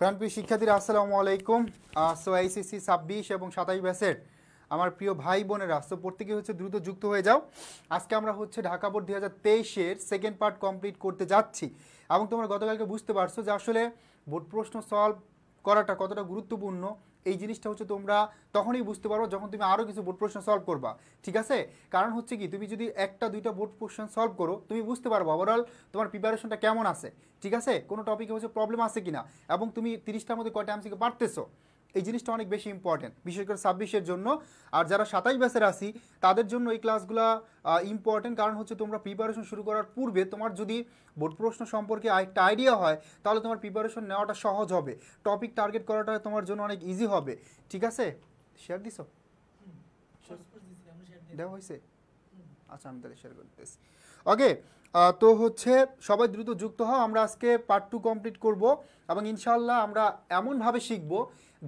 প্রাণপ্রিয় শিক্ষার্থীরা আসসালামু আলাইকুম। সো আইসিসি 26 এবং 27 ব্যাচের আমার প্রিয় ভাই বোনেরা, সো প্রত্যেকে হচ্ছে দ্রুত যুক্ত হয়ে যাও। আজকে আমরা হচ্ছে ঢাকা বোর্ড 2023-এর সেকেন্ড পার্ট কমপ্লিট করতে যাচ্ছি এবং তোমরা গতকালকে বুঝতে পারছো যে আসলে বোর্ড প্রশ্ন সলভ করাটা কতটা গুরুত্বপূর্ণ। এই জিনিসটা হচ্ছে তোমরা তখনই বুঝতে পারো যখন তুমি আরও কিছু বোর্ড প্রশ্ন সলভ করবা, ঠিক আছে? কারণ হচ্ছে কি, তুমি যদি একটা দুইটা বোর্ড কোশ্চেন সলভ করো তুমি বুঝতে পারবো ওভারঅল তোমার প্রিপারেশনটা কেমন আছে, ঠিক আছে? কোনো টপিকে হচ্ছে প্রবলেম আছে কিনা এবং তুমি 30টার মধ্যে কয়টা এমসিকিউ পারতেছো, এই জিনিসটা অনেক বেশি ইম্পর্টেন্ট, বিশেষ করে 26-এর জন্য। আর যারা 27 ব্যাচের আছি তাদের জন্য এই ক্লাসগুলো ইম্পর্টেন্ট, কারণ হচ্ছে তোমরা প্রিপারেশন শুরু করার পূর্বে তোমার যদি বোর্ড প্রশ্ন সম্পর্কে একটা আইডিয়া হয় তাহলে তোমার প্রিপারেশন নেওয়াটা সহজ হবে, টপিক টার্গেট করাটা তোমার জন্য অনেক ইজি হবে, ঠিক আছে? শেয়ার দিছো? দেওয়া হয়েছে? আচ্ছা, আমি তাহলে শেয়ার করতেছি। ওকে, তো হচ্ছে সবাই দ্রুত যুক্ত হও। আমরা আজকে পার্ট 2 কমপ্লিট করব এবং ইনশাআল্লাহ আমরা এমনভাবে শিখব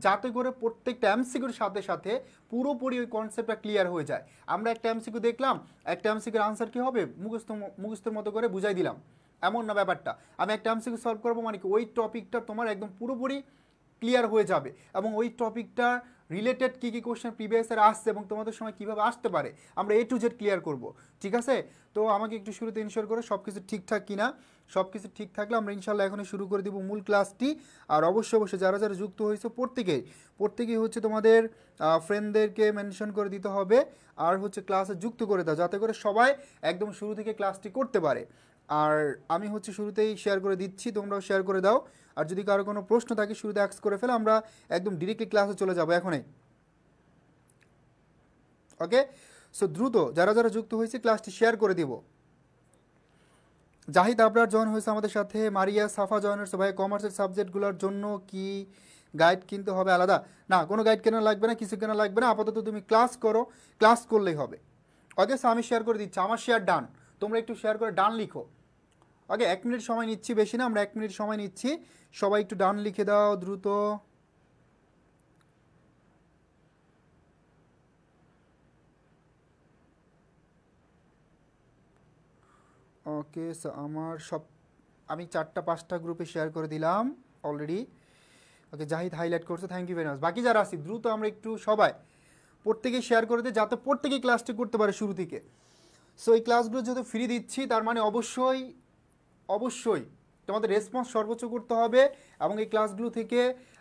যাতে করে প্রত্যেকটা এমসিকিউর সাথে সাথে পুরোপুরি ওই কনসেপ্টটা ক্লিয়ার হয়ে যায়। আমরা একটা এমসিকিউ দেখলাম, একটা এমসিকিউর আনসার কী হবে মুখস্থর মতো করে বুঝাই দিলাম, এমন না ব্যাপারটা। আমি একটা এমসিকিউ সলভ করবো মানে কি, ওই টপিকটা তোমার একদম পুরোপুরি ক্লিয়ার হয়ে যাবে এবং ওই টপিকটা রিলেটেড কী কী কোশ্চেন প্রিভিয়াসের আসছে এবং তোমাদের সময় কীভাবে আসতে পারে আমরা A to Z ক্লিয়ার করব, ঠিক আছে? তো আমাকে একটু শুরুতে ইনশিওর করো সব কিছু ঠিকঠাক কিনা। সব কিছু ঠিক থাকলে আমরা ইনশাল্লাহ এখনই শুরু করে দিব মূল ক্লাসটি। আর অবশ্যই যারা যারা যুক্ত হয়েছে প্রত্যেকেই হচ্ছে তোমাদের ফ্রেন্ডদেরকে মেনশন করে দিতে হবে আর হচ্ছে ক্লাসে যুক্ত করে দাও যাতে করে সবাই একদম শুরু থেকে ক্লাসটি করতে পারে। আর আমি হচ্ছে শুরুতেই শেয়ার করে দিচ্ছি, তোমরাও শেয়ার করে দাও। আর যদি কারো কোনো প্রশ্ন থাকে শুরুতে অ্যাক্স করে ফেলে, আমরা একদম ডিরেক্টলি ক্লাসে চলে যাব এখনই। ওকে, সো দ্রুত যারা যারা যুক্ত হয়েছে ক্লাসটি শেয়ার করে দিব। জাহিদ আবরার জয়েন হয়েছে আমাদের সাথে, মারিয়া সাফা জয়েন হয়েছে। ভাই কমার্সের সাবজেক্টগুলোর জন্য কি গাইড কিনতে হবে আলাদা? না, কোনো গাইড কেনা লাগবে না, কিছু কেনা লাগবে না, আপাতত তুমি ক্লাস করো, ক্লাস করলেই হবে। ওকে, সো আমি শেয়ার করে দিচ্ছি, আমার শেয়ার ডান, তোমরা একটু শেয়ার করে ডান লিখো। ওকে, 1 মিনিট সময় নিচ্ছি, বেশি না, আমরা 1 মিনিট সময় নিচ্ছি, সবাই একটু ডান লিখে দাও দ্রুত। ওকে, সো আমি 4-5টা গ্রুপে শেয়ার করে দিলাম অলরেডি। ওকে, জাহিদ হাইলাইট করছে, থ্যাংক ইউ ভেরি মাচ। বাকি যারা আছি দ্রুত আমরা একটু সবাই প্রত্যেকেই শেয়ার করে দিই যাতে প্রত্যেকেই ক্লাসটি করতে পারে শুরু থেকে। সো এই ক্লাসগুলো যেহেতু ফ্রি দিচ্ছি তার মানে অবশ্যই তোমাদের রেসপন্স সর্বোচ্চ করতে হবে এবং এই ক্লাসগুলো থেকে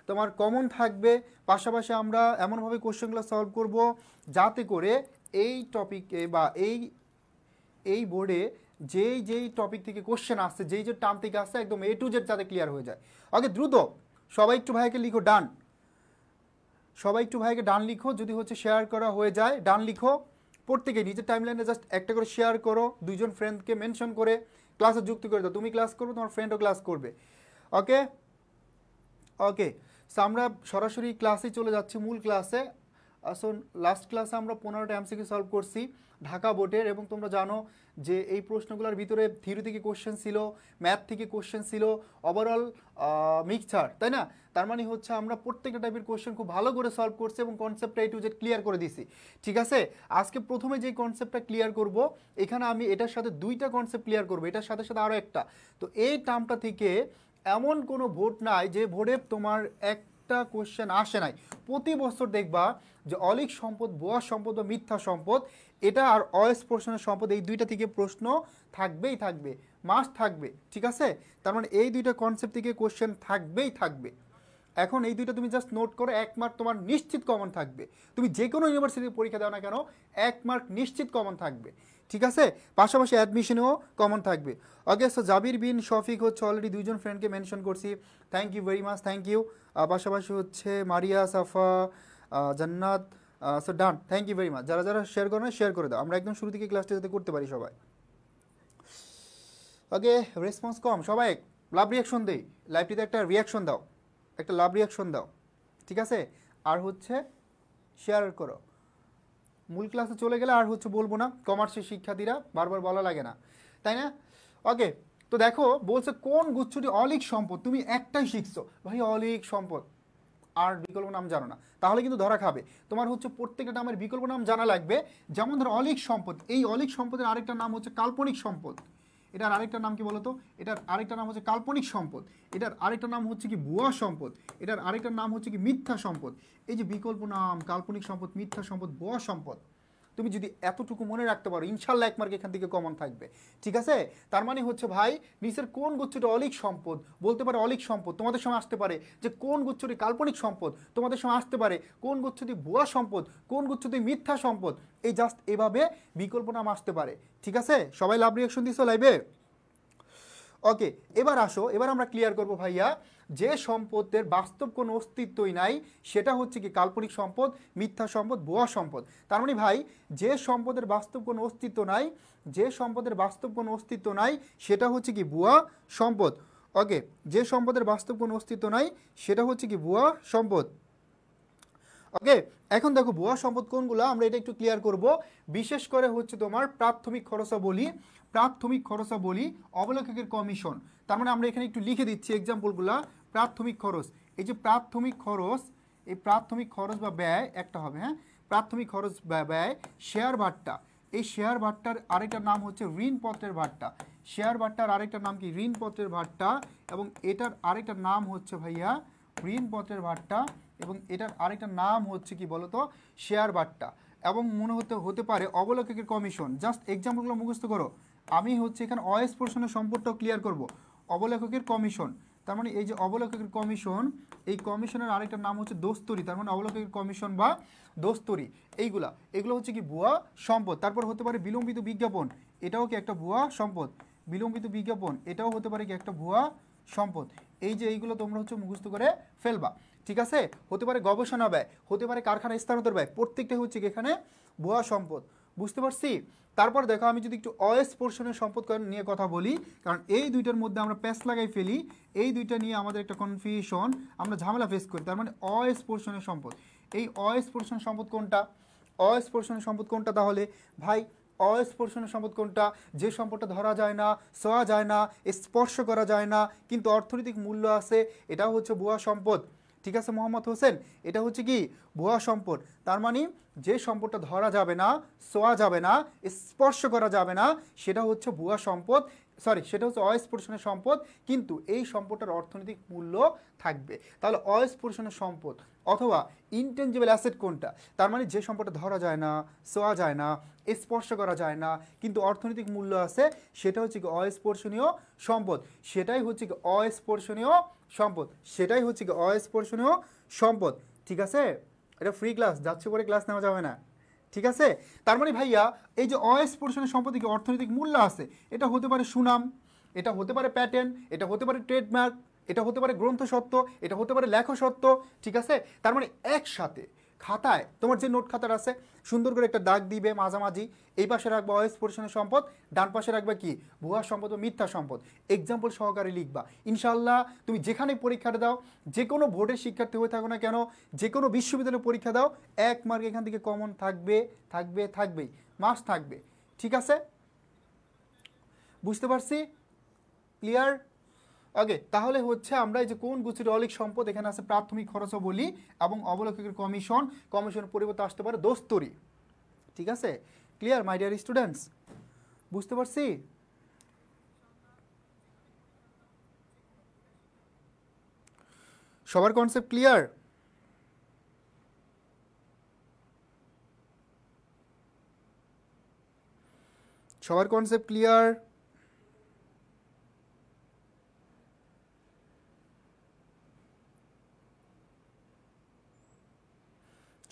তোমার কমন থাকবে। পাশাপাশি আমরা এমনভাবে কোশ্চেনগুলো সলভ করব যাতে করে এই টপিকে বা এই বোর্ডে যেই টপিক থেকে কোশ্চেন আসছে, যেই যে টার্ম থেকে আসছে একদম A to Z যাতে ক্লিয়ার হয়ে যায়। ওকে, দ্রুত সবাই একটু ভাইকে লিখো ডান, সবাই একটু ভাইকে ডান লিখো, যদি হচ্ছে শেয়ার করা হয়ে যায় ডান লিখো। প্রত্যেকে নিজের টাইমলাইনে জাস্ট একটা করে শেয়ার করো, 2জন ফ্রেন্ডকে মেনশন করে ক্লাসে যুক্ত করে দাও। তুমি ক্লাস করবে, তোমার ফ্রেন্ডও ক্লাস করবে। ওকে ওকে, সো আমরা সরাসরি ক্লাসে চলে যাচ্ছি, মূল ক্লাসে। সো লাস্ট ক্লাসে আমরা 15টা এমসিকিউ সলভ করছি ঢাকা বোর্ডের এবং তোমরা জানো যে এই প্রশ্নগুলোর ভিতরে থিওরি থেকে কোশ্চেন ছিল, ম্যাথ থেকে কোশ্চেন ছিল, ওভারঅল মিক্সচার, তাই না? তার মানে হচ্ছে আমরা প্রত্যেকটা টাইপের কোশ্চেন খুব ভালো করে সলভ করছি এবং কনসেপ্টটা A to Z ক্লিয়ার করে দিছি, ঠিক আছে? আজকে প্রথমে যে কনসেপ্টটা ক্লিয়ার করব, এখানে আমি এটার সাথে 2টা কনসেপ্ট ক্লিয়ার করব, এটার সাথে সাথে আরও একটা। তো এই টার্মটা থেকে এমন কোনো ভোট নাই যে ভোটে তোমার একটা কোশ্চেন আসে নাই। প্রতি বছর দেখবা যে অলিক সম্পদ, ভুয়া সম্পদ বা মিথ্যা সম্পদ, এটা আর অস্পর্শনের সম্পদ, এই 2টা থেকে প্রশ্ন থাকবেই থাকবে, মাস্ট থাকবে, ঠিক আছে? তার মানে এই 2টা কনসেপ্ট থেকে কোশ্চেন থাকবেই থাকবে। এখন এই 2টা তুমি জাস্ট নোট করো, 1 মার্ক তোমার নিশ্চিত কমন থাকবে। তুমি যে কোনো ইউনিভার্সিটিতে পরীক্ষা দাও না কেন 1 মার্ক নিশ্চিত কমন থাকবে, ঠিক আছে? পাশাপাশি অ্যাডমিশনেও কমন থাকবে। ওকে, সো জাবির বিন শফিক হচ্ছে অলরেডি 2জন ফ্রেন্ডকে মেনশন করছি, thank you very much, thank you. পাশাপাশি হচ্ছে Maria Safa Jannat, so done, thank you very much. যারা যারা শেয়ার করো না শেয়ার করে দাও, আমরা একদম শুরু থেকে ক্লাসটা যাতে করতে পারি সবাই। ওকে, রেসপন্স কম, সবাই লাভ রিয়াকশন দেই, লাইভটিতে একটা রিয়াকশন দাও, একটা লাভ রিয়াকশন দাও, ঠিক আছে? আর হচ্ছে শেয়ার করো। মূল ক্লাসে চলে গেলে আর হচ্ছে বলবো না, কমার্সের শিক্ষার্থীরা বারবার বলা লাগে না, তাই না? ওকে, তো দেখো বলছে কোন গুচ্ছটি অলিক সম্পদ, তুমি একটাই শিখছো ভাই অলিক সম্পদ, আর বিকল্প নাম জানো না, তাহলে কিন্তু ধরা খাবে। তোমার হচ্ছে প্রত্যেকটা নামের বিকল্প নাম জানা লাগবে। যেমন ধরো অলিক সম্পদ, এই অলিক সম্পদের আরেকটা নাম হচ্ছে কাল্পনিক সম্পদ, এটার আরেকটা নাম কি বলতো, এটার আরেকটা নাম হচ্ছে কাল্পনিক সম্পদ, এটার আরেকটা নাম হচ্ছে কি ভুয়া সম্পদ, এটার আরেকটা নাম হচ্ছে কি মিথ্যা সম্পদ। এই যে বিকল্প নাম, কাল্পনিক সম্পদ, মিথ্যা সম্পদ, ভুয়া সম্পদ, তুমি যদি এতটুকু মনে রাখতে পারো ইনশাল্লাহ এক মার্ক এখান থেকে কমন থাকবে। ঠিক আছে, তার মানে হচ্ছে ভাই নিচের কোন গুচ্ছটি অলিক সম্পদ, বলতে পারে অলিক সম্পদ, তোমাদের সময় আসতে পারে যে কোন গুচ্ছটি কাল্পনিক সম্পদ, তোমাদের সময় আসতে পারে কোন গুচ্ছটি ভুয়া সম্পদ, কোন গুচ্ছটি মিথ্যা সম্পদ, এই জাস্ট এভাবে বিকল্প নাম আসতে পারে। ঠিক আছে, সবাই লাভ রিয়াকশন দিছো লাইভে? ওকে, এবার আসো, এবার আমরা ক্লিয়ার করবো ভাইয়া যে সম্পদের বাস্তব কোনো অস্তিত্বই নাই সেটা হচ্ছে কি কাল্পনিক সম্পদ, মিথ্যা সম্পদ, ভুয়া সম্পদ। তার মানে ভাই যে সম্পদের বাস্তব কোনো অস্তিত্ব নাই, যে সম্পদের বাস্তব কোনো অস্তিত্ব নাই সেটা হচ্ছে কি ভুয়া সম্পদ। ওকে, যে সম্পদের বাস্তব কোনো অস্তিত্ব নাই সেটা হচ্ছে কি ভুয়া সম্পদ। ওকে, এখন দেখো ভুয়া সম্পদ কোনগুলো আমরা এটা একটু ক্লিয়ার করব। বিশেষ করে হচ্ছে তোমার প্রাথমিক খরচাবলী, প্রাথমিক খরচাবলী, অবলেখকের কমিশন। তার মানে আমরা এখানে একটু লিখে দিচ্ছি এক্সাম্পলগুলো। প্রাথমিক খরচ, এই যে প্রাথমিক খরচ, এই প্রাথমিক খরচ বা ব্যয় একটা হবে, হ্যাঁ, প্রাথমিক খরচ বা ব্যয়, শেয়ার ভাট্টা, এই শেয়ার ভাট্টার আরেকটা নাম হচ্ছে ঋণপত্রের ভাট্টা, শেয়ার ভাট্টার আরেকটা নাম কি ঋণপত্রের ভাট্টা, এবং এটার আরেকটা নাম হচ্ছে ভাইয়া ঋণপত্রের ভাট্টা, এবং এটার আরেকটা নাম হচ্ছে কি বলতো শেয়ার ভাট্টা, এবং মনে হতে পারে অবলেখকের কমিশন। জাস্ট এক্সাম্পলগুলো মুখস্থ করো। আমি হচ্ছে এখানে অস্পর্শনের সম্পদটাও ক্লিয়ার করব। অবলেখকের কমিশন, তার মানে এই যে অবলেখকের কমিশন, এই কমিশনের আরেকটা নাম হচ্ছে দোস্তরি, তার মানে অবলেখকের কমিশন বা দোস্তরি, এগুলো হচ্ছে কি ভুয়া সম্পদ। তারপর হতে পারে বিলম্বিত বিজ্ঞাপন, এটাও কি একটা ভুয়া সম্পদ, বিলম্বিত বিজ্ঞাপন এটাও হতে পারে কি একটা ভুয়া সম্পদ। এই যে এইগুলো তোমরা হচ্ছে মুখস্থ করে ফেলবা। ঠিক আছে, হতে পারে গবেষণা ব্যয়, হতে পারে কারখানা স্থানান্তর ব্যয়, প্রত্যেকটাই হচ্ছে কি এখানে ভুয়া সম্পদ। বুঝতে পারছি? তারপর দেখো আমি যদি একটু অস্পর্শনীয় সম্পদ নিয়ে কথা বলি, কারণ এই দুইটার মধ্যে আমরা প্যাচ লাগাই ফেলি, এই দুইটা নিয়ে আমাদের একটা কনফিউশন, আমরা ঝামেলা ফেস করি। তার মানে অস্পর্শনীয় সম্পদ, এই অস্পর্শনীয় সম্পদ কোনটা, অস্পর্শনীয় সম্পদ কোনটা তাহলে ভাই? অস্পর্শনীয় সম্পদ কোনটা? যে সম্পদটা ধরা যায় না, ছোঁয়া যায় না, স্পর্শ করা যায় না, কিন্তু অর্থনৈতিক মূল্য আছে, এটাও হচ্ছে ভুয়া সম্পদ। ঠিক আছে মোহাম্মদ হোসেন, এটা হচ্ছে কি ভুয়া সম্পদ। তার মানে যে সম্পদটা ধরা যাবে না, ছোঁয়া যাবে না, স্পর্শ করা যাবে না, সেটা হচ্ছে ভুয়া সম্পদ, সেটা হচ্ছে অস্পর্শনীয় সম্পদ, কিন্তু এই সম্পদটার অর্থনৈতিক মূল্য থাকবে। তাহলে অস্পর্শনীয় সম্পদ অথবা ইনটেনজিবল অ্যাসেট কোনটা? তার মানে যে সম্পদটা ধরা যায় না, ছোঁয়া যায় না, স্পর্শ করা যায় না, কিন্তু অর্থনৈতিক মূল্য আছে, সেটা হচ্ছে কি অস্পর্শনীয় সম্পদ, সেটাই হচ্ছে কি অস্পর্শনীয় সম্পদ, সেটাই হচ্ছে কি অস্পর্শনীয় সম্পদ। ঠিক আছে, এটা ফ্রি ক্লাস, যাচ্ছে পরে ক্লাস নেওয়া যাবে না। ঠিক আছে, তার মানে ভাইয়া এই যে অস্পর্শনীয় সম্পদে কি অর্থনৈতিক মূল্য আছে, এটা হতে পারে সুনাম, এটা হতে পারে প্যাটেন্ট, এটা হতে পারে ট্রেডমার্ক, এটা হতে পারে গ্রন্থসত্ত্ব, এটা হতে পারে লেখসত্ত্ব। ঠিক আছে, তার মানে একসাথে খাতায় তোমার যে নোট খাতার আছে সুন্দর করে একটা দাগ দিবে মাঝামাঝি, এই পাশে রাখবা অস্পর্শনীয় সম্পদ, ডান পাশে রাখবা কি ভুয়া সম্পদ ও মিথ্যা সম্পদ, এক্সাম্পল সহকারে লিখবা। ইনশাল্লাহ তুমি যেখানে পরীক্ষাটা দাও, যে কোনো বোর্ডের শিক্ষার্থী হয়ে থাকো না কেন, যে কোনো বিশ্ববিদ্যালয়ে পরীক্ষা দাও, 1 মার্ক এখান থেকে কমন থাকবে, থাকবেই, মাস থাকবে। ঠিক আছে, বুঝতে পারছি? ক্লিয়ার? ওকে, তাহলে হচ্ছে আমরা এই যে কোন গুচ্ছের অলিক সম্পদ, এখানে আছে প্রাথমিক খরচাবলী এবং অবলেখকের কমিশন, কমিশনের পরিবর্তে আসতে পারে দোস্তরি। ঠিক আছে, ক্লিয়ার মাই ডিয়ার স্টুডেন্টস? বুঝতে পারছি? সবার কনসেপ্ট ক্লিয়ার? সবার কনসেপ্ট ক্লিয়ার?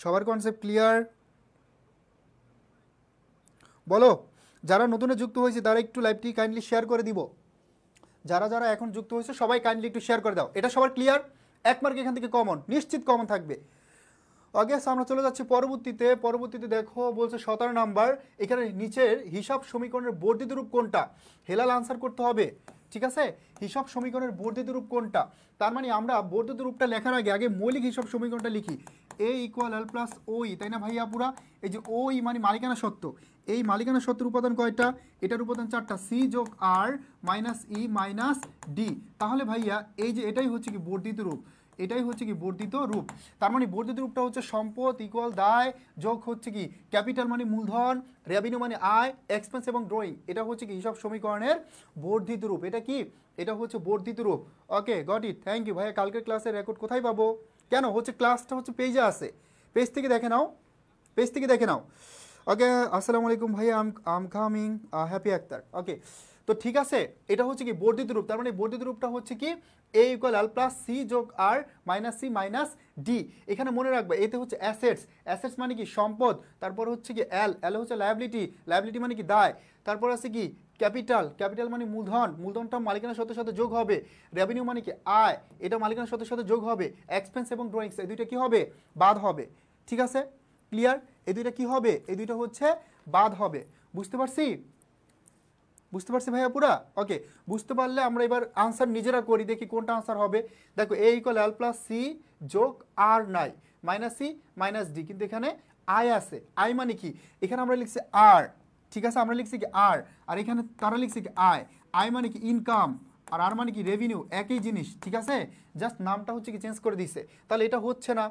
সবার কনসেপ্ট ক্লিয়ার? বলো, যারা নতুনে যুক্ত হয়েছে তারা একটু লাইভটি কাইন্ডলি শেয়ার করে দিব। যারা যারা এখন যুক্ত হয়েছে সবাই কাইন্ডলি একটু শেয়ার করে দাও। এটা সবার ক্লিয়ার? 1 মার্ক এখান থেকে কমন, নিশ্চিত কমন থাকবে। ওকে, আমরা চলে যাচ্ছি পরবর্তীতে দেখো বলছে 17 নাম্বার, এখানে নিচের হিসাব সমীকরণের বর্ধিত রূপ কোনটা? হেলাল আনসার করতে হবে। ঠিক আছে, হিসাব সমীকরণের বর্ধিত রূপ কোনটা? তার মানে আমরা বর্ধিত রূপটা লেখার আগে মৌলিক হিসাব সমীকরণটা লিখি, a = l + ওই, তাই না ভাইয়া পুরা? এই যে ওই মানে মালিকানা সত্ত্ব, এই মালিকানা সত্ত্বের উপাদান কয়টা? এটার উপাদান 4টা, c + r - e - d। তাহলে ভাইয়া এই যে এটাই হচ্ছে কি বর্ধিত রূপ, এটাই হচ্ছে কি বর্ধিত রূপ। তার মানে বর্ধিত রূপটা হচ্ছে সম্পদ ইকুয়াল দায় যোগ হচ্ছে কি ক্যাপিটাল মানে মূলধন, রেভিনিউ মানে আয়, এক্সপেন্স এবং ড্রয়িং, এটা হচ্ছে কি হিসাব সমীকরণের বর্ধিত রূপ। এটা কি, এটা হচ্ছে বর্ধিত রূপ। Okay got it, thank you ভাইয়া। কালকের ক্লাসের রেকর্ড কোথায় পাবো? কেন হচ্ছে ক্লাসটা হচ্ছে পেজে আছে, পেজ থেকে দেখে নাও, পেজ থেকে দেখে নাও। ওকে আসসালামু আলাইকুম ভাইয়া, আম কামিং, হ্যাপি আক্তার। ওকে তো ঠিক আছে, এটা হচ্ছে কি বর্ধিত রূপ। তার মানে বর্ধিত রূপটা হচ্ছে কি এ ইকুয়াল এল প্লাস সি যোগ আর মাইনাস সি মাইনাস ডি। এখানে মনে রাখবে এতে হচ্ছে অ্যাসেটস, অ্যাসেটস মানে কি সম্পদ, তারপর হচ্ছে কি এল, এল হচ্ছে লায়াবিলিটি, লায়াবিলিটি মানে কি দায়, তারপর আছে কি ক্যাপিটাল, ক্যাপিটাল মানে মূলধন, মূলধনটা মালিকানার সাথে সাথে যোগ হবে, রেভিনিউ মানে কি আয়, এটা মালিকানার সাথে সাথে যোগ হবে, এক্সপেন্স এবং ড্রয়িংস এই দুইটা কি হবে বাদ হবে। ঠিক আছে ক্লিয়ার, এই দুইটা কি হবে, এই দুইটা হচ্ছে বাদ হবে। বুঝতে পারছি, বুঝতে পারছি ভাইয়া পুরা? ওকে বুঝতে পারলে আমরা এবার আনসার নিজেরা করি, দেখি কোনটা আনসার হবে। দেখো এ ইকুয়াল এল প্লাস সি যোগ আর নাই মাইনাস সি মাইনাস ডি, কিন্তু এখানে আয় আছে, আয় মানে কি এখানে আমরা লিখছি আর, ঠিক আছে আমরা লিখছি কি আর, আর এখানে তারা লিখছে কি আয়, আয় মানে কি ইনকাম, আর আর মানে কি রেভিনিউ, একই জিনিস। ঠিক আছে জাস্ট নামটা হচ্ছে কি চেঞ্জ করে দিছে, তাহলে এটা হচ্ছে না।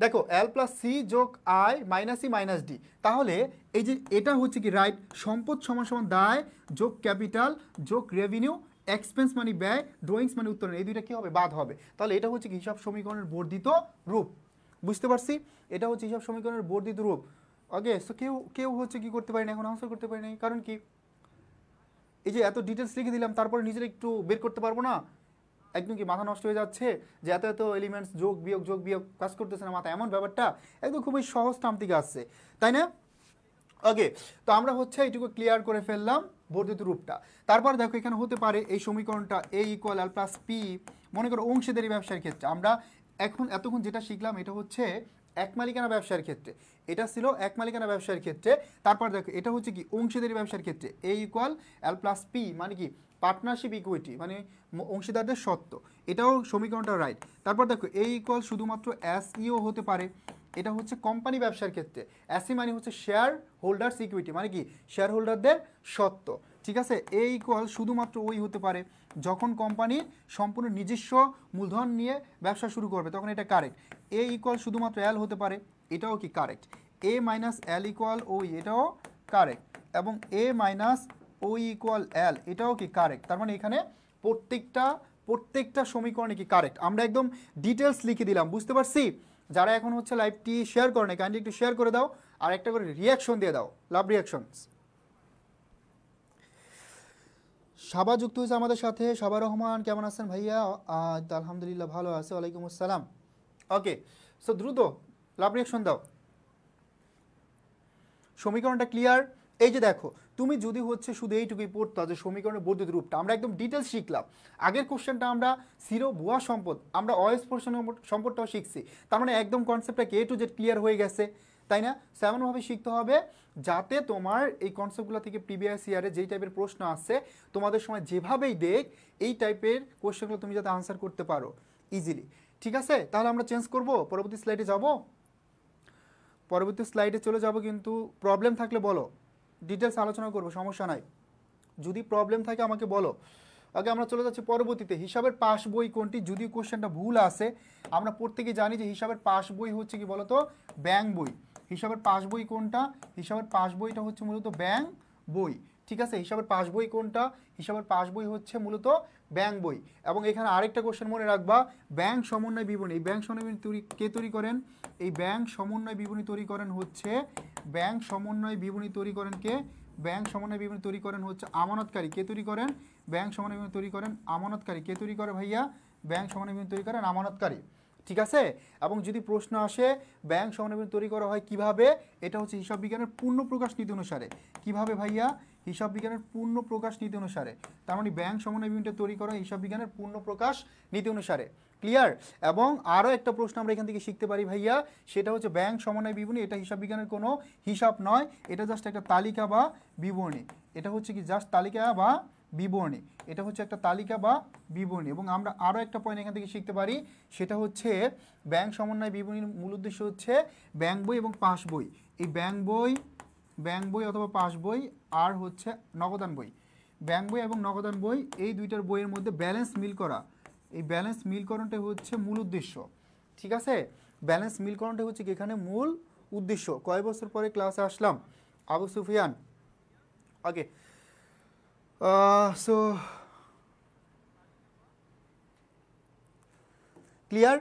দেখো এল প্লাস সি যোগ I minus C minus D, তাহলে এই যে এটা হচ্ছে কি রাইট, সম্পদ সমান সমান দায় যোগ ক্যাপিটাল যোগ রেভিনিউ, এক্সপেন্স মানে ব্যয়, ড্রয়িংস মানে উত্তোলন, এই দুইটা কি হবে বাদ হবে। তাহলে এটা হচ্ছে কি হিসাব সমীকরণের বর্ধিত রূপ। বুঝতে পারছি, এটা হচ্ছে হিসাব সমীকরণের বর্ধিত রূপ। ওকে সো কেউ কেউ হচ্ছে কি করতে পারি না, এখন আনসার করতে পারি না, কারণ কি এই যে এত ডিটেলস লিখে দিলাম তারপরে নিজেরা একটু বের করতে পারবো না, একদম কি মাথা নষ্ট হয়ে যাচ্ছে যে এত এত এলিমেন্টস যোগ বিয়োগ কাজ করতেছে না মাথা, এমন ব্যাপারটা একদম খুবই সহজ টার্ম থেকে আসছে, তাই না? ওকে তো আমরা হচ্ছে এইটুকু ক্লিয়ার করে ফেললাম বর্ধিত রূপটা। তারপর দেখো এখানে হতে পারে এই সমীকরণটা এ ইকুয়াল এল প্লাস পি, মনে করো অংশীদারি ব্যবসার ক্ষেত্রে আমরা এতক্ষণ যেটা শিখলাম এটা হচ্ছে এক মালিকানা ব্যবসার ক্ষেত্রে, এটা ছিল এক মালিকানা ব্যবসার ক্ষেত্রে। তারপর দেখো এটা হচ্ছে কি অংশীদারি ব্যবসার ক্ষেত্রে এ ইকুয়াল এল প্লাস পি মানে কি পার্টনারশিপ ইকুইটি মানে অংশীদারদের সত্ত্ব, এটাও সমীকরণটা রাইট। তারপর দেখো এ ইকুয়াল শুধুমাত্র এস ইও হতে পারে, এটা হচ্ছে কোম্পানি ব্যবসার ক্ষেত্রে, এসি মানে হচ্ছে শেয়ার হোল্ডার্স ইকুইটি মানে কি শেয়ার হোল্ডারদের সত্ত্ব। ঠিক আছে এ ইকুয়াল শুধুমাত্র ওই হতে পারে যখন কোম্পানির সম্পূর্ণ নিজস্ব মূলধন নিয়ে ব্যবসা শুরু করবে, তখন এটা কারেক্ট। এ ইকুয়াল শুধুমাত্র এল হতে পারে, এটাও কি কারেক্ট। এ মাইনাস এল ইকুয়াল ওই, এটাও কারেক্ট। এবং এ মাইনাস ও ইকুয়াল এল, এটাও কি কারেক্ট। তার মানে এখানে প্রত্যেকটা সমীকরণে কি কারেক্ট, আমরা একদম ডিটেলস লিখে দিলাম। বুঝতে পারছি? যারা এখন হচ্ছে লাইভটি শেয়ার করে না কাইন্ডলি একটু শেয়ার করে দাও, আর একটা করে রিয়াকশন দিয়ে দাও, লাভ রিয়াকশনস। সাবা যুক্ত হয়েছে আমাদের সাথে, সাবা রহমান কেমন আছেন ভাইয়া? আলহামদুলিল্লাহ ভালো আছে, ওয়ালাইকুম আসসালাম। ওকে সো দ্রুত লাভ রিয়াকশন দাও। সমীকরণটা ক্লিয়ার? এই যে দেখো তুমি যদি হচ্ছে শুধু এইটুকুই পড়তো যে সমীকরণের বর্ধিত রূপটা, আমরা একদম ডিটেলস শিখলাম। আগের কোশ্চেনটা আমরা সিরো ভুয়া সম্পদ, আমরা অয়েস পোর্শন সম্পদটাও শিখছি, তার মানে একদম কনসেপ্টটা কে টু জেড ক্লিয়ার হয়ে গেছে, তাই না? সেমনভাবে শিখতে হবে যাতে তোমার এই কনসেপ্টগুলো থেকে প্রিভিয়াস ইয়ারে যেই টাইপের প্রশ্ন আসছে তোমাদের সময় যেভাবেই দেখ এই টাইপের কোশ্চেনগুলো তুমি যাতে আনসার করতে পারো ইজিলি। ঠিক আছে তাহলে আমরা চেঞ্জ করব, পরবর্তী স্লাইডে যাব, পরবর্তী স্লাইডে চলে যাব। কিন্তু প্রবলেম থাকলে বলো, ডিটেলস আলোচনা করবো, সমস্যা নাই। যদি প্রবলেম থাকে আমাকে বলো। আগে আমরা চলে যাচ্ছি পরবর্তীতে, হিসাবের পাস বই কোনটি? যদি কোশ্চেনটা ভুল আসে, আমরা প্রত্যেকে জানি যে হিসাবের পাস বই হচ্ছে কি বলতো ব্যাংক বই। হিসাবের পাস বই কোনটা? হিসাবের পাস বইটা হচ্ছে মূলত ব্যাংক বই। ঠিক আছে হিসাবের পাস বই কোনটা? হিসাবের পাস বই হচ্ছে মূলত ব্যাংক বই। এবং এখানে আরেকটা কোশ্চেন মনে রাখবা, ব্যাংক সমন্বয় বিবরণী। এই ব্যাংক সমন্বয় বিবরণী কে তৈরি করেন? এই ব্যাংক সমন্বয় বিবরণী তৈরি করেন হচ্ছে ব্যাংক সমন্বয় বিবরণী তৈরি করেন কে? ব্যাংক সমন্বয় বিবরণী তৈরি করেন হচ্ছে আমানতকারী। কে তৈরি করেন? ব্যাংক সমন্বয় বিবরণী তৈরি করেন আমানতকারী। কে তৈরি করে ভাইয়া? ব্যাংক সমন্বয় বিবরণী তৈরি করেন আমানতকারী। ঠিক আছে এবং যদি প্রশ্ন আসে ব্যাংক সমন্বয় বিবরণী তৈরি করা হয় কিভাবে, এটা হচ্ছে হিসাব বিজ্ঞানের পূর্ণ প্রকাশ নীতি অনুসারে। কিভাবে ভাইয়া? হিসাব বিজ্ঞানের পূর্ণ প্রকাশ নীতি অনুসারে। তার মানে ব্যাংক সমন্বয় বিবরণীটা তৈরি করা হিসাব বিজ্ঞানের পূর্ণ প্রকাশ নীতি অনুসারে। ক্লিয়ার? এবং আরও একটা প্রশ্ন আমরা এখান থেকে শিখতে পারি ভাইয়া, সেটা হচ্ছে ব্যাংক সমন্বয় বিবরণী, এটা হিসাব বিজ্ঞানের কোনো হিসাব নয়, এটা জাস্ট একটা তালিকা বা বিবরণী। এটা হচ্ছে কি জাস্ট তালিকা বা বিবরণী, এটা হচ্ছে একটা তালিকা বা বিবরণী। এবং আমরা আরও একটা পয়েন্ট এখান থেকে শিখতে পারি, সেটা হচ্ছে ব্যাংক সমন্বয় বিবরণীর মূল উদ্দেশ্য হচ্ছে ব্যাংক বই এবং পাস বই। এই ব্যাংক বই অথবা পাস বই আর হচ্ছে নগদান বই, ব্যাংক বই এবং নগদান বই, এই দুইটার বইয়ের মধ্যে ব্যালেন্স মিল করা, এই ব্যালেন্স মিলকরণটা হচ্ছে মূল উদ্দেশ্য, ঠিক আছে? ব্যালেন্স মিলকরণটা হচ্ছে কি এখানে মূল উদ্দেশ্য। কয় বছর পরে ক্লাসে আসলাম আবু সুফিয়ান? ওকে, সো ক্লিয়ার?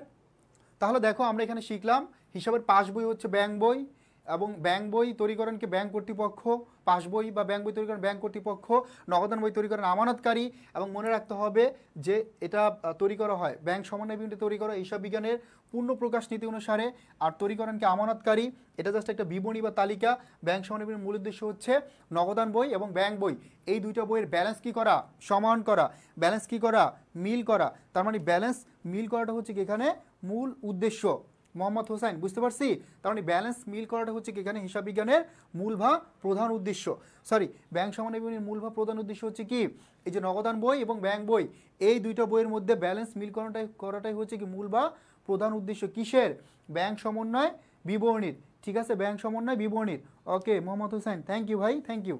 তাহলে দেখো আমরা এখানে শিখলাম হিসাবের পাস বই হচ্ছে ব্যাংক বই, এবং ব্যাংক বই তৈরিকরণকে ব্যাংক কর্তৃপক্ষ, পাস বই বা ব্যাংক বই তৈরিকরণ ব্যাংক কর্তৃপক্ষ, নগদান বই তৈরি করেন আমানতকারী। এবং মনে রাখতে হবে যে এটা তৈরি করা হয় ব্যাংক সমন্বয় বিবরণী তৈরি করা হিসাব বিজ্ঞানের পূর্ণ প্রকাশ নীতি অনুসারে। আর তৈরিকরণকে আমানতকারী এটা জাস্ট একটা বিবরণী বা তালিকা। ব্যাংক সমন্বয় বিবরণীর মূল উদ্দেশ্য হচ্ছে নগদান বই এবং ব্যাংক বই এই দুইটা বইয়ের ব্যালেন্স কি করা, সমান করা, ব্যালেন্স কি করা, মিল করা। তার মানে ব্যালেন্স মিল করাটা হচ্ছে কি এখানে মূল উদ্দেশ্য। মোহাম্মদ হোসেন, বুঝতে পারছি? তার মানে ব্যালেন্স মিল করাটা হচ্ছে কি এখানে হিসাব বিজ্ঞানের মূল বা প্রধান উদ্দেশ্য। সরি, ব্যাংক সমন্বয় বিবরণীর মূল বা প্রধান উদ্দেশ্য হচ্ছে কি এই যে নগদান বই এবং ব্যাংক বই এই দুইটা বইয়ের মধ্যে ব্যালেন্স মিল করাটাই হচ্ছে কি মূল বা প্রধান উদ্দেশ্য কিসের? ব্যাংক সমন্বয় বিবরণীর, ঠিক আছে? ব্যাংক সমন্বয় বিবরণীর। ওকে মোহাম্মদ হোসেন, থ্যাংক ইউ ভাই, থ্যাংক ইউ।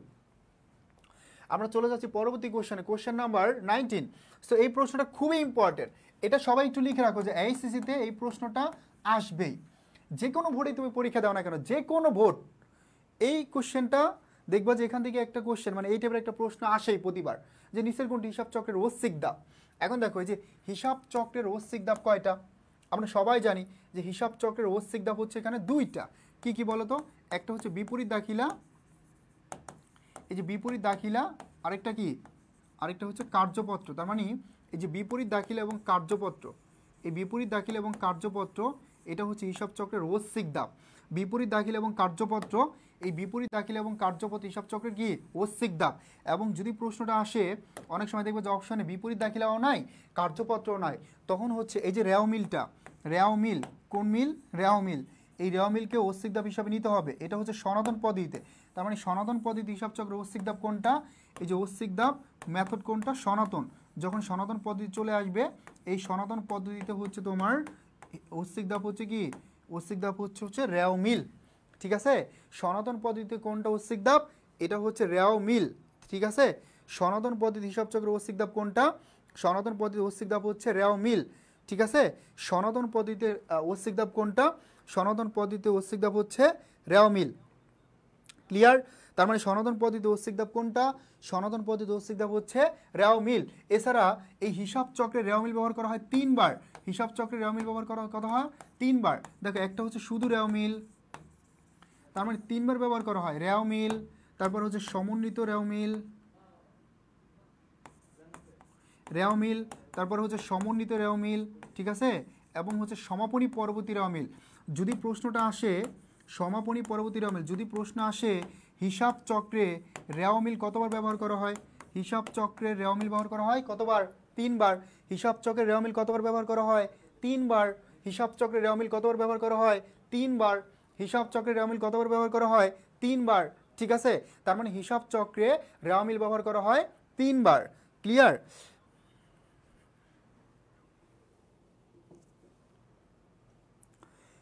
আমরা চলে যাচ্ছি পরবর্তী কোশ্চেনে, কোশ্চেন নাম্বার 19। সো এই প্রশ্নটা খুবই ইম্পর্টেন্ট, এটা সবাই একটু লিখে রাখো যে এইচএসসিতে এই প্রশ্নটা আসবেই। যে কোনো ভোটেই তুমি পরীক্ষা দাও না কেন, যে কোনো ভোট এই কোশ্চেনটা দেখবা যে এখান থেকে একটা কোশ্চেন মানে এই টাইপের একটা প্রশ্ন আসেই প্রতিবার, যে নিচের কোনটি হিসাব চক্রের ঐচ্ছিক ধাপ। এখন দেখো এই যে হিসাব চক্রের ঐচ্ছিক ধাপ কয়টা? আমরা সবাই জানি যে হিসাব চক্রের ঐচ্ছিক ধাপ হচ্ছে এখানে দুইটা। কি কি বলতো? একটা হচ্ছে বিপরীত দাখিলা, এই যে বিপরীত দাখিলা, আরেকটা কি, আরেকটা হচ্ছে কার্যপত্র। তার মানে এই যে বিপরীত দাখিলা এবং কার্যপত্র, এই বিপরীত দাখিলা এবং কার্যপত্র এটা হচ্ছে হিসাব চক্রের ঐচ্ছিক ধাপ। বিপরীত দাখিলা এবং কার্যপত্র, এই বিপরীত দাখিলা এবং কার্যপত্র হিসাব চক্রের কি ঐচ্ছিক ধাপ। এবং যদি প্রশ্নটা আসে অনেক সময় দেখবে যে অপশনে বিপরীত দাখিলাও নাই কার্যপত্রও নাই, তখন হচ্ছে এই যে রেও মিলটা, রেও মিল, কোন মিল? রেও মিল। এই রেও মিলকে ঐচ্ছিক ধাপ হিসাবে নিতে হবে। এটা হচ্ছে সনাতন পদ্ধতিতে, তার মানে সনাতন পদ্ধতি হিসাব চক্র ঐচ্ছিক ধাপ কোনটা? এই যে ঐচ্ছিক ধাপ মেথড কোনটা? সনাতন। যখন সনাতন পদ্ধতি চলে আসবে এই সনাতন পদ্ধতিতে হচ্ছে তোমার ঐচ্ছিক ধাপ হচ্ছে কি, ঐচ্ছিক ধাপ হচ্ছে রেও মিল, ঠিক আছে? সনাতন পদ্ধতিতে কোনটা ঐচ্ছিক ধাপ? এটা হচ্ছে রেও মিল, ঠিক আছে? সনাতন পদ্ধতি হিসাব চক্র ঐচ্ছিক ধাপ কোনটা? সনাতন পদ্ধতি ঐচ্ছিক ধাপ হচ্ছে রেও মিল, ঠিক আছে? সনাতন পদ্ধতিতে ঐচ্ছিক ধাপ কোনটা? সনাতন পদ্ধতিতে ঐচ্ছিক ধাপ হচ্ছে রেও মিল। ক্লিয়ার? তার মানে সনাতন পদ্ধতি ঐচ্ছিক ধাপ কোনটা? সনাতন পদ্ধতি ঐচ্ছিক ধাপ হচ্ছে রেও মিল। এছাড়া এই হিসাব চক্রে রেও মিল ব্যবহার করা হয় 3 বার। হিসাব চক্রে রেও মিল ব্যবহার করা কথা হয় 3 বার। দেখো একটা হচ্ছে শুধু রেও মিল, তার মানে 3 বার ব্যবহার করা হয় রেও মিল। তারপর হচ্ছে সমন্বিত রেও মিল, রেও মিল, তারপর হচ্ছে সমন্বিত রেও মিল, ঠিক আছে? এবং হচ্ছে সমাপনী পরবর্তী রেও মিল। যদি প্রশ্নটা আসে সমাপনী পরবর্তী রেও মিল, যদি প্রশ্ন আসে হিসাব চক্রে রেও মিল কতবার ব্যবহার করা হয়? হিসাব চক্রে রেও মিল ব্যবহার করা হয় কতবার? 3 বার। হিসাব চক্রে রেও মিল কতবার ব্যবহার করা হয়? 3 বার। হিসাব চক্রে রেও মিল কতবার ব্যবহার করা হয়? 3 বার। হিসাব চক্রে রেও মিল কতবার ব্যবহার করা হয়? 3 বার, ঠিক আছে? তার মানে হিসাব চক্রে রেও মিল ব্যবহার করা হয় 3 বার। ক্লিয়ার?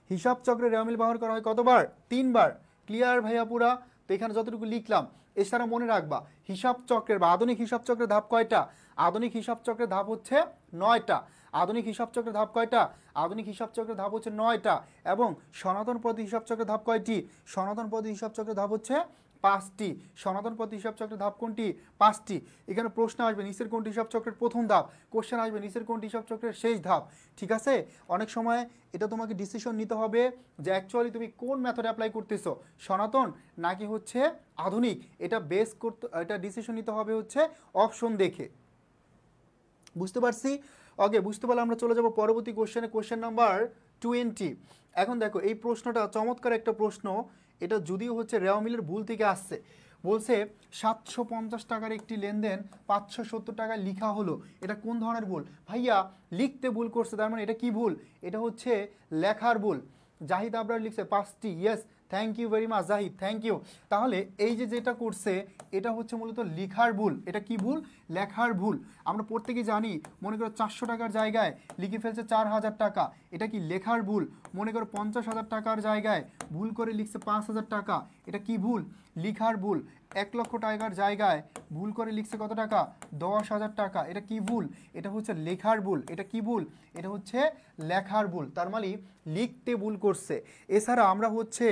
হিসাব চক্রে রেও মিল ব্যবহার করা হয় কতবার? 3 বার। ক্লিয়ার ভাইয়া পুরা? তো এখানে যতটুকু লিখলাম এছাড়া মনে রাখবা হিসাব চক্রের বা আধুনিক হিসাব চক্রের ধাপ কয়টা? আধুনিক হিসাব চক্রের ধাপ হচ্ছে 9টা। আধুনিক হিসাব চক্রের ধাপ কয়টা? আধুনিক হিসাব চক্রের ধাপ হচ্ছে 9টা। এবং সনাতন পদ্ধতি হিসাব চক্রের ধাপ কয়টি? সনাতন পদ্ধতি হিসাব চক্রের ধাপ হচ্ছে 5টি। সনাতন পদ্ধতি হিসাব চক্রের ধাপ কোনটি? 5টি। এখানে প্রশ্ন আসবে নিচের কোনটি হিসাব চক্রের প্রথম ধাপ, কোশ্চেন আসবে নিচের কোনটি হিসাব চক্রের শেষ ধাপ, ঠিক আছে? অনেক সময় এটা তোমাকে ডিসিশন নিতে হবে যে অ্যাকচুয়ালি তুমি কোন মেথড অ্যাপ্লাই করতেছো, সনাতন নাকি হচ্ছে আধুনিক। এটা বেস করতে, এটা ডিসিশন নিতে হবে হচ্ছে অপশন দেখে। বুঝতে পারছি? ওকে, বুঝতে পারলে আমরা চলে যাব পরবর্তী কোশ্চেনে, কোশ্চেন নাম্বার 20। এখন দেখো এই প্রশ্নটা চমৎকার একটা প্রশ্ন। এটা যদিও হচ্ছে রেও মিলের ভুল থেকে আসছে। বলছে 750 টাকার একটি লেনদেন 570 টাকায় লিখা হলো, এটা কোন ধরনের ভুল? ভাইয়া লিখতে ভুল করছে, তার মানে এটা কি ভুল? এটা হচ্ছে লেখার ভুল। জাহিদ আবরার লিখছে 5টি, yes, thank you very much Zahid, thank you. তাহলে এই যে যেটা করছে এটা হচ্ছে মূলত লেখার ভুল। এটা কি ভুল? লেখার ভুল। আমরা প্রত্যেকেই জানি, মনে করো 400 টাকার জায়গায় লিখে ফেলছে 4000 টাকা, এটা কি লেখার ভুল। মনে করো 50,000 টাকার জায়গায় ভুল করে লিখছে 5000 টাকা, এটা কি ভুল? লেখার ভুল। 1,00,000 টাকার জায়গায় ভুল করে লিখছে কত টাকা, 10,000 টাকা। এটা কি ভুল, এটা হচ্ছে লেখার ভুল। এটা কি ভুল, এটা হচ্ছে লেখার ভুল, তার মানে লিখতে ভুল করছে। এছাড়া আমরা হচ্ছে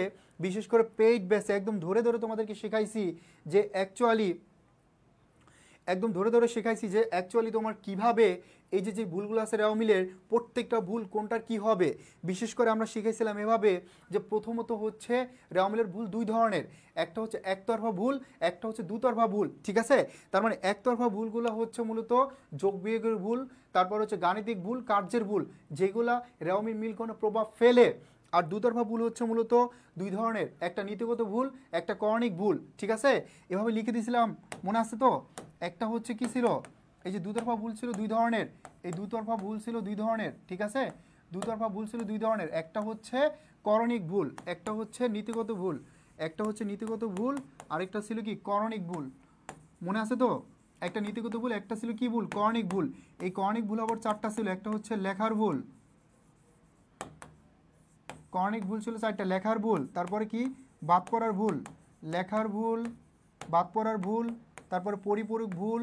বিশেষ করে পেইড বেসে একদম ধরে ধরে তোমাদেরকে শেখাইছি যে অ্যাকচুয়ালি তোমার কিভাবে এই যে ভুলগুলো আছে রেওয়া মিলের প্রত্যেকটা ভুল কোনটার কি হবে। বিশেষ করে আমরা শিখাইছিলাম এভাবে যে প্রথমত হচ্ছে রেওয়া মিলের ভুল দুই ধরনের, একটা হচ্ছে একতরফা ভুল, একটা হচ্ছে দুতরফা ভুল, ঠিক আছে। তার মানে একতরফা ভুলগুলো হচ্ছে মূলত যোগ বিয়োগের ভুল, তারপর হচ্ছে গাণিতিক ভুল, কার্যের ভুল, যেগুলা রেওয়া মিল কোনো প্রভাব ফেলে। আর দুতরফা ভুল হচ্ছে মূলত দুই ধরনের, একটা নীতিগত ভুল, একটা করণিক ভুল, ঠিক আছে। এভাবে লিখে দিয়েছিলাম, মনে আছে তো। একটা হচ্ছে কি ছিল, এই যে দুতরফা ভুল ছিল দুই ধরনের, এই দুতরফা ভুল ছিল দুই ধরনের, ঠিক আছে। দুতরফা ভুল ছিল দুই ধরনের, একটা হচ্ছে করণিক ভুল, একটা হচ্ছে নীতিগত ভুল, একটা হচ্ছে নীতিগত ভুল, আরেকটা ছিল কি করণিক ভুল, মনে আছে তো। একটা নীতিগত ভুল, একটা ছিল কি ভুল, করণিক ভুল। এই করণিক ভুল আবার চারটা ছিল, একটা হচ্ছে লেখার ভুল, করণিক ভুল ছিল চারটা, লেখার ভুল, তারপরে কি বাদ পড়ার ভুল, লেখার ভুল, বাদ পড়ার ভুল, তারপরে পরিপূরক ভুল,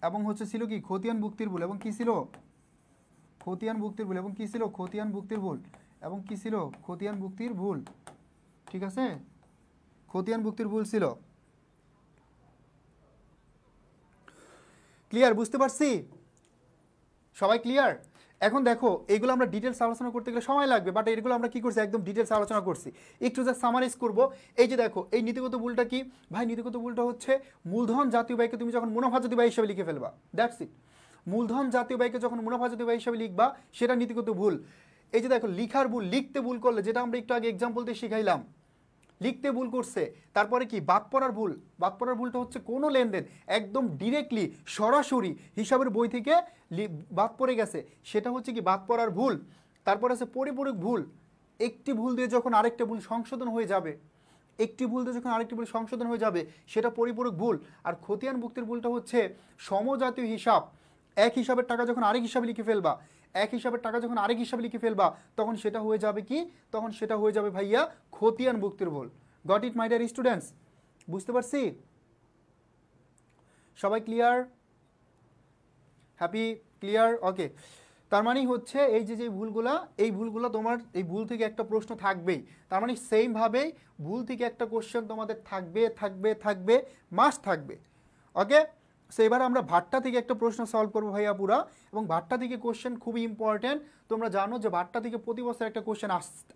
এবং হচ্ছে ছিল কি খতিয়ান ভুক্তির ভুল, এবং কি ছিল খতিয়ান ভুক্তির ভুল, এবং কি ছিল খতিয়ান ভুক্তির ভুল, এবং কি ছিল খতিয়ান ভুক্তির ভুল, ঠিক আছে। খতিয়ান ভুক্তির ভুল ছিল। ক্লিয়ার, বুঝতে পারছি সবাই, ক্লিয়ার। এখন দেখো এইগুলো আমরা ডিটেলস আলোচনা করতে গেলে সময় লাগবে, বাট এগুলো আমরা কি করছি একদম ডিটেলস আলোচনা করছি। একটু জাস্ট সামারাইজ করবো। এই যে দেখো এই নীতিগত ভুলটা কি ভাই, নীতিগত ভুলটা হচ্ছে মূলধন জাতীয় ব্যয়কে তুমি যখন মুনাফা জাতীয় ব্যয় হিসেবে লিখে ফেলবা, দ্যাটস ইট। মূলধন জাতীয় ব্যয়কে যখন মুনাফা জাতীয় ব্যয় হিসেবে লিখবা সেটা নীতিগত ভুল। এই যে দেখো লিখার ভুল, লিখতে ভুল করলে, যেটা আমরা একটু আগে এক্সাম্পল দিয়ে শিখাইলাম, লিখতে ভুল করছে। তারপরে কি বাদ পড়ার ভুল, বাদ পড়ার ভুলটা হচ্ছে কোনো লেনদেন একদম ডিরেক্টলি সরাসরি হিসাবের বই থেকে বাদ পড়ে গেছে, সেটা হচ্ছে কি বাদ পড়ার ভুল। তারপরে আছে পরিপূরক ভুল, একটি ভুল দিয়ে যখন আরেকটা ভুল সংশোধন হয়ে যাবে, একটি ভুল দিয়ে যখন আরেকটি ভুল সংশোধন হয়ে যাবে সেটা পরিপূরক ভুল। আর খতিয়ান ভুক্তির ভুলটা হচ্ছে সমজাতীয় হিসাব, এক হিসাবের টাকা যখন আরেক হিসাবে লিখে ফেলবা, এক হিসাবের টাকা যখন আরেক হিসাবে লিখে ফেলবা, তখন সেটা হয়ে যাবে কি, তখন সেটা হয়ে যাবে ভাইয়া খতিয়ান ভুক্তির ভুল। Got it my dear students, বুঝতে পারছি সবাই, ক্লিয়ার, হ্যাপি, ক্লিয়ার, ওকে। তার মানে হচ্ছে এই যে ভুলগুলা, এই ভুলগুলো তোমার এই ভুল থেকে একটা প্রশ্ন থাকবেই। তার মানে সেমভাবেই ভুল থেকে একটা কোশ্চেন তোমাদের থাকবে থাকবে থাকবে, মাস্ট থাকবে, ওকে। সো এবার আমরা ভাট্টা থেকে একটা প্রশ্ন সলভ করবো ভাইয়া পুরা, এবং ভাট্টা থেকে কোশ্চেন খুবই ইম্পর্টেন্ট। তোমরা জানো যে ভাট্টা থেকে প্রতি বছর একটা কোশ্চেন